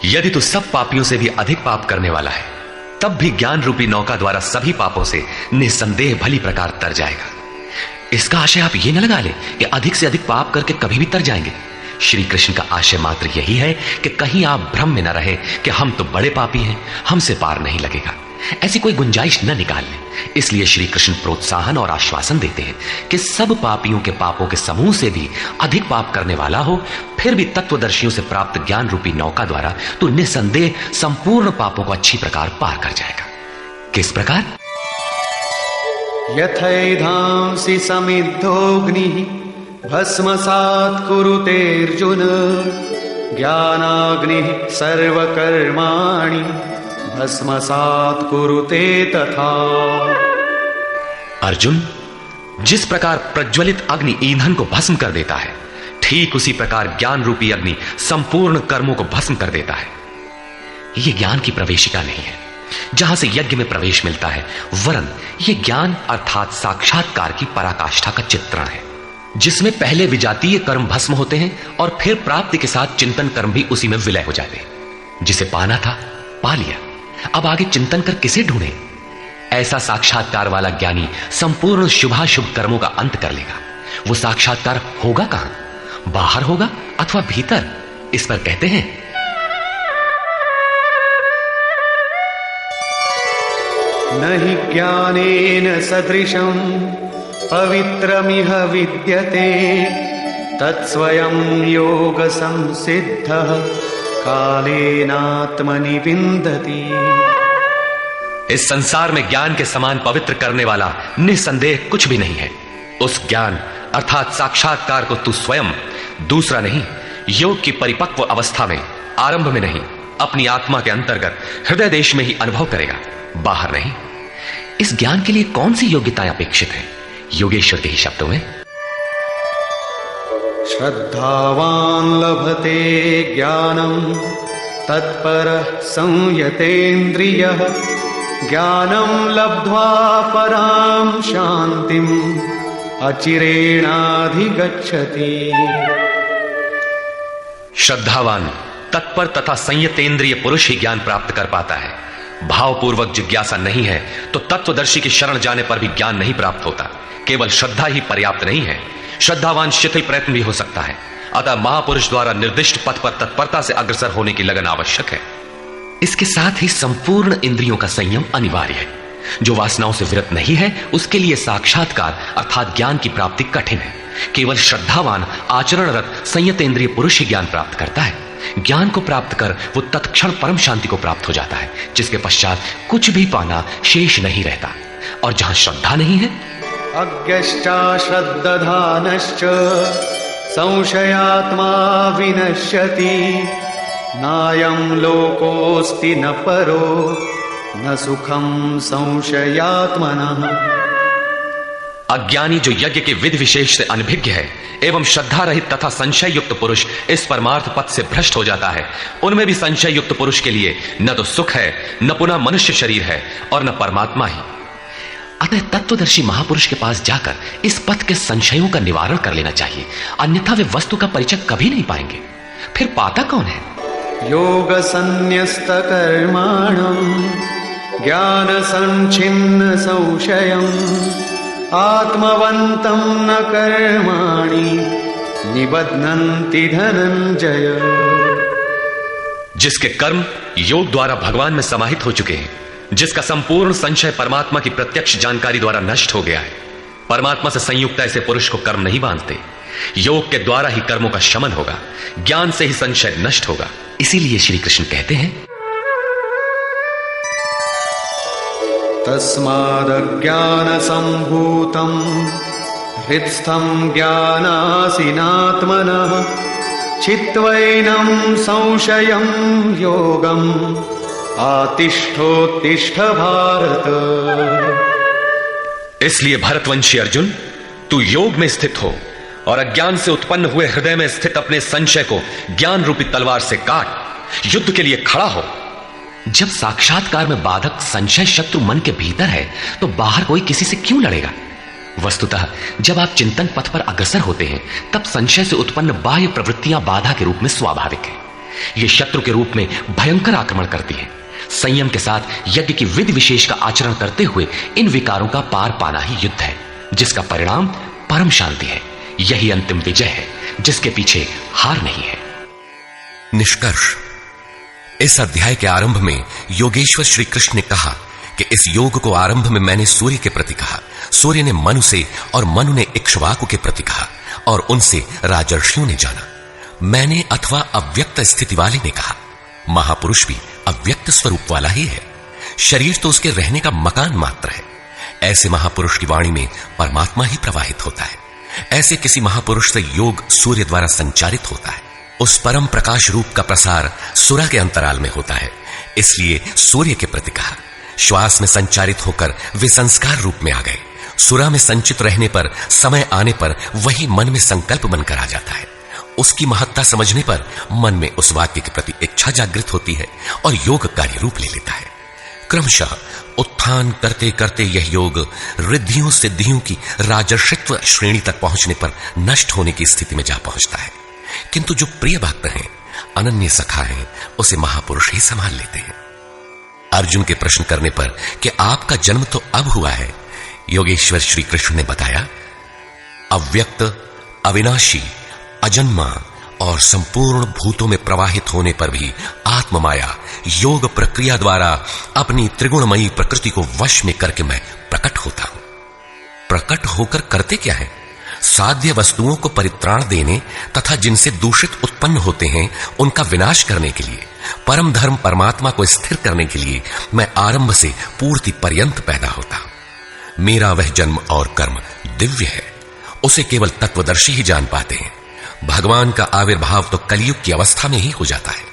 यदि तू सब पापियों से भी अधिक पाप करने वाला है, तब भी ज्ञान रूपी नौका द्वारा सभी पापों से निसंदेह भली प्रकार तर जाएगा। इसका आशय आप ये न लगा ले कि अधिक से अधिक पाप करके कभी भी तर जाएंगे। श्री कृष्ण का आशय मात्र यही है कि कहीं आप भ्रम में न रहे कि हम तो बड़े पापी हैं, हमसे पार नहीं लगेगा। ऐसी कोई गुंजाइश न निकाल लें। इसलिए श्री कृष्ण प्रोत्साहन और आश्वासन देते हैं कि सब पापियों के पापों के समूह से भी अधिक पाप करने वाला हो, फिर भी तत्वदर्शियों से प्राप्त ज्ञान रूपी नौका द्वारा तो निसंदेह संपूर्ण पापों को अच्छी प्रकार पार कर जाएगा। किस प्रकार? यथैधांसि समिद्धोऽग्निः भस्मसात् कुरुते अर्जुन ज्ञानाग्निः सर्वकर्माणि भस्मसात् कुरुते तथा। अर्जुन, जिस प्रकार प्रज्वलित अग्नि ईंधन को भस्म कर देता है, ठीक उसी प्रकार ज्ञान रूपी अग्नि संपूर्ण कर्मों को भस्म कर देता है। यह ज्ञान की प्रवेशिका नहीं है जहां से यज्ञ में प्रवेश मिलता है, वरन यह ज्ञान अर्थात साक्षात्कार की पराकाष्ठा का चित्रण है, जिसमें पहले विजातीय कर्म भस्म होते हैं और फिर प्राप्ति के साथ चिंतन कर्म भी उसी में विलय हो जाते हैं। जिसे पाना था पा लिया, अब आगे चिंतन कर किसे ढूंढे? ऐसा साक्षात्कार वाला ज्ञानी संपूर्ण शुभाशुभ कर्मों का अंत कर लेगा। वो साक्षात्कार होगा कहां? बाहर होगा अथवा भीतर? इस पर कहते हैं, नहि ज्ञानेन सदृशं पवित्रमिह विद्यते तत्स्वयं योग संसिद्धः कालेनात्मनि विन्दति। इस संसार में ज्ञान के समान पवित्र करने वाला निसंदेह कुछ भी नहीं है। उस ज्ञान अर्थात साक्षात्कार को तू स्वयं, दूसरा नहीं, योग की परिपक्व अवस्था में, आरंभ में नहीं, अपनी आत्मा के अंतर्गत हृदय देश में ही अनुभव करेगा, बाहर नहीं। इस ज्ञान के लिए कौन सी योग्यताएं अपेक्षित है? योगेश्वर के ही शब्दों में, श्रद्धावान लभते ज्ञानम तत्परः संयतेन्द्रियः ज्ञानम लब्ध्वा पराम शांतिम अचिरेणाधिगच्छति। श्रद्धावान, तत्पर तथा संयतेंद्रिय पुरुष ही ज्ञान प्राप्त कर पाता है। भावपूर्वक जिज्ञासा नहीं है तो तत्वदर्शी की शरण जाने पर भी ज्ञान नहीं प्राप्त होता। केवल श्रद्धा ही पर्याप्त नहीं है, श्रद्धावान शिथिल प्रयत्न भी हो सकता है। अतः महापुरुष द्वारा निर्दिष्ट पथ पर तत्परता से अग्रसर होने की लगन आवश्यक है। इसके साथ ही संपूर्ण इंद्रियों का संयम अनिवार्य है। जो वासनाओं से विरत नहीं है उसके लिए साक्षात्कार अर्थात ज्ञान की प्राप्ति कठिन है। केवल श्रद्धावान आचरणरत संयतेंद्रिय पुरुष ही ज्ञान प्राप्त करता है। ज्ञान को प्राप्त कर वो तत्क्षण परम शांति को प्राप्त हो जाता है, जिसके पश्चात कुछ भी पाना शेष नहीं रहता। और जहां श्रद्धा नहीं है, अज्ञश्चा श्रद्धानश्च संशयात्मा विनश्यति नायं लोकोऽस्ति न परो न सुखम संशयात्मनः। अज्ञानी जो यज्ञ के विधि विशेष से अनभिज्ञ है एवं श्रद्धा रहित तथा संशय युक्त पुरुष इस परमार्थ पथ से भ्रष्ट हो जाता है, उनमें भी संशय युक्त पुरुष के लिए न तो सुख है, न पुनः मनुष्य शरीर है और न परमात्मा ही। अतः तत्वदर्शी महापुरुष के पास जाकर इस पथ के संशयों का निवारण कर लेना चाहिए, अन्यथा वे वस्तु का परिचय कभी नहीं पाएंगे। फिर पाता कौन है? योग संन्यस्त कर्माणं ज्ञान संचिन्न संशयम् आत्मवन्तं न कर्माणि निबध्नन्ति धनंजय। जिसके कर्म योग द्वारा भगवान में समाहित हो चुके हैं, जिसका संपूर्ण संशय परमात्मा की प्रत्यक्ष जानकारी द्वारा नष्ट हो गया है। परमात्मा से संयुक्त ऐसे पुरुष को कर्म नहीं बांधते। योग के द्वारा ही कर्मों का शमन होगा, ज्ञान से ही संशय नष्ट होगा। इसीलिए श्री कृष्ण कहते हैं, तस्मादज्ञान संभूतं हृत्स्थं ज्ञानासीनात्मनः चित्वैनं संशयं योगम् आतिष्ठोत्तिष्ठ भारत। इसलिए भरतवंशी अर्जुन, तू योग में स्थित हो और अज्ञान से उत्पन्न हुए हृदय में स्थित अपने संशय को ज्ञान रूपी तलवार से काट युद्ध के लिए खड़ा हो। जब साक्षात्कार में बाधक संशय शत्रु मन के भीतर है तो बाहर कोई किसी से क्यों लड़ेगा? वस्तुतः जब आप चिंतन पथ पर अग्रसर होते हैं तब संशय से उत्पन्न बाह्य प्रवृत्तियां बाधा के रूप में स्वाभाविक है। ये शत्रु के रूप में भयंकर आक्रमण करती है। संयम के साथ यज्ञ की विधि विशेष का आचरण करते हुए इन विकारों का पार पाना ही युद्ध है, जिसका परिणाम परम शांति है। यही अंतिम विजय है, जिसके पीछे हार नहीं है। निष्कर्ष, इस अध्याय के आरंभ में योगेश्वर श्री कृष्ण ने कहा कि इस योग को आरंभ में मैंने सूर्य के प्रति कहा, सूर्य ने मनु से और मनु ने इक्ष्वाकु के प्रति कहा और उनसे राजर्षियों ने जाना। मैंने अथवा अव्यक्त स्थिति वाले ने कहा। महापुरुष भी अव्यक्त स्वरूप वाला ही है, शरीर तो उसके रहने का मकान मात्र है। ऐसे महापुरुष की वाणी में परमात्मा ही प्रवाहित होता है। ऐसे किसी महापुरुष से योग सूर्य द्वारा संचारित होता है। उस परम प्रकाश रूप का प्रसार सुरा के अंतराल में होता है, इसलिए सूर्य के प्रति कहा। श्वास में संचारित होकर वे संस्कार रूप में आ गए। सुरा में संचित रहने पर समय आने पर वही मन में संकल्प बनकर आ जाता है। उसकी महत्ता समझने पर मन में उस वाक्य के प्रति इच्छा जागृत होती है और योग कार्य रूप ले लेता है। क्रमशः उत्थान करते करते यह योग रिद्धियों सिद्धियों की राजर्षित्व श्रेणी तक पहुंचने पर नष्ट होने की स्थिति में जा पहुंचता है। किंतु जो प्रिय भक्त हैं, अनन्य सखा हैं, उसे महापुरुष ही संभाल लेते हैं। अर्जुन के प्रश्न करने पर कि आपका जन्म तो अब हुआ है, योगेश्वर श्री कृष्ण ने बताया, अव्यक्त, अविनाशी, अजन्मा और संपूर्ण भूतों में प्रवाहित होने पर भी आत्म माया योग प्रक्रिया द्वारा अपनी त्रिगुणमयी प्रकृति को वश में करके मैं प्रकट होता हूं। प्रकट होकर करते क्या है? साध्य वस्तुओं को परित्राण देने तथा जिनसे दूषित उत्पन्न होते हैं उनका विनाश करने के लिए, परम धर्म परमात्मा को स्थिर करने के लिए मैं आरंभ से पूर्ति पर्यंत पैदा होता हूं। मेरा वह जन्म और कर्म दिव्य है, उसे केवल तत्वदर्शी ही जान पाते हैं। भगवान का आविर्भाव तो कलयुग की अवस्था में ही हो जाता है।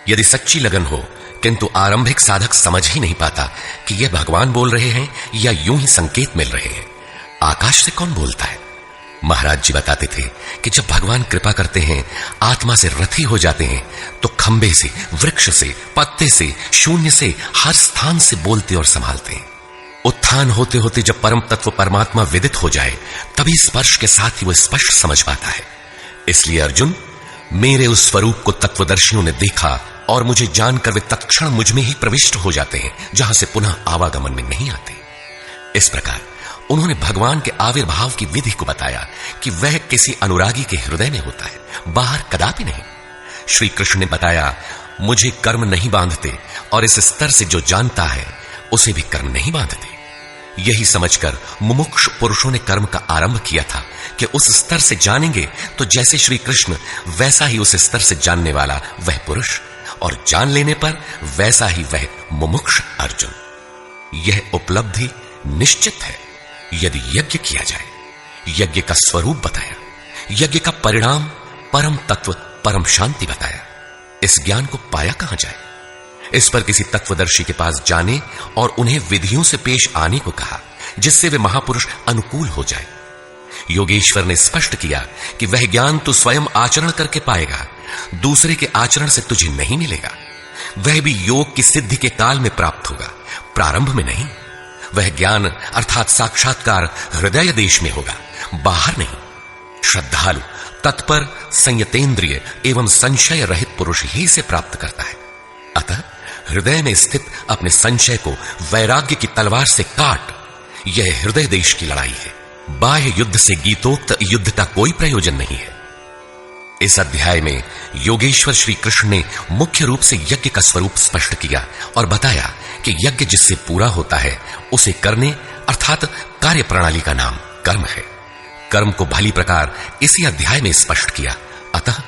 यदि सच्ची लगन हो, किंतु आरंभिक साधक समझ ही नहीं पाता कि यह भगवान बोल रहे हैं या यूं ही संकेत मिल रहे हैं। आकाश से कौन बोलता है? महाराज जी बताते थे कि जब भगवान कृपा करते हैं, आत्मा से रथी हो जाते हैं, तो खंबे से, वृक्ष से, पत्ते से, शून्य से, हर स्थान से बोलते और संभालते हैं। उत्थान होते होते जब परम तत्व परमात्मा विदित हो जाए, तभी स्पर्श के साथ ही वह स्पष्ट समझ पाता है। इसलिए अर्जुन, मेरे उस स्वरूप को तत्वदर्शियों ने देखा और मुझे जानकर वे तत्क्षण मुझ में ही प्रविष्ट हो जाते हैं, जहां से पुनः आवागमन में नहीं आते। इस प्रकार उन्होंने भगवान के आविर्भाव की विधि को बताया कि वह किसी अनुरागी के हृदय में होता है, बाहर कदापि नहीं। श्री कृष्ण ने बताया, मुझे कर्म नहीं बांधते और इस स्तर से जो जानता है उसे भी कर्म नहीं बांधते। यही समझकर मुमुक्ष पुरुषों ने कर्म का आरंभ किया था कि उस स्तर से जानेंगे तो जैसे श्री कृष्ण, वैसा ही उस स्तर से जानने वाला वह पुरुष, और जान लेने पर वैसा ही वह मुमुक्ष अर्जुन। यह उपलब्धि निश्चित है यदि यज्ञ किया जाए। यज्ञ का स्वरूप बताया, यज्ञ का परिणाम परम तत्व परम शांति बताया। इस ज्ञान को पाया कहां जाए? इस पर किसी तत्वदर्शी के पास जाने और उन्हें विधियों से पेश आने को कहा, जिससे वे महापुरुष अनुकूल हो जाए। योगेश्वर ने स्पष्ट किया कि वह ज्ञान तू स्वयं आचरण करके पाएगा, दूसरे के आचरण से तुझे नहीं मिलेगा। वह भी योग की सिद्धि के काल में प्राप्त होगा, प्रारंभ में नहीं। वह ज्ञान अर्थात साक्षात्कार हृदय देश में होगा, बाहर नहीं। श्रद्धालु, तत्पर, संयतेंद्रिय एवं संशय रहित पुरुष ही से प्राप्त करता है। अतः हृदय में स्थित अपने संशय को वैराग्य की तलवार से काट। यह हृदय देश की लड़ाई है। बाह्य युद्ध से गीतोक्त युद्ध का कोई प्रयोजन नहीं है। इस अध्याय में योगेश्वर श्री कृष्ण ने मुख्य रूप से यज्ञ का स्वरूप स्पष्ट किया और बताया कि यज्ञ जिससे पूरा होता है उसे करने अर्थात कार्य प्रणाली का नाम कर्म है। कर्म को भली प्रकार इसी अध्याय में स्पष्ट किया। अतः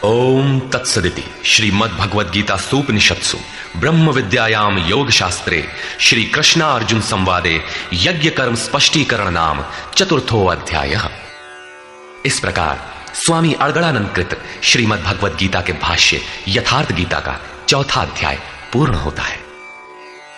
ओम तत्सदिति श्रीमद् भगवद गीता सूपनिषत्सु ब्रह्म विद्यायाम योग शास्त्रे श्री कृष्णार्जुन संवादे यज्ञ कर्म स्पष्टीकरण नाम चतुर्थो अध्यायः। इस प्रकार स्वामी अड़गड़ानंद कृत श्रीमद् भगवद गीता के भाष्य यथार्थ गीता का चौथा अध्याय पूर्ण होता है।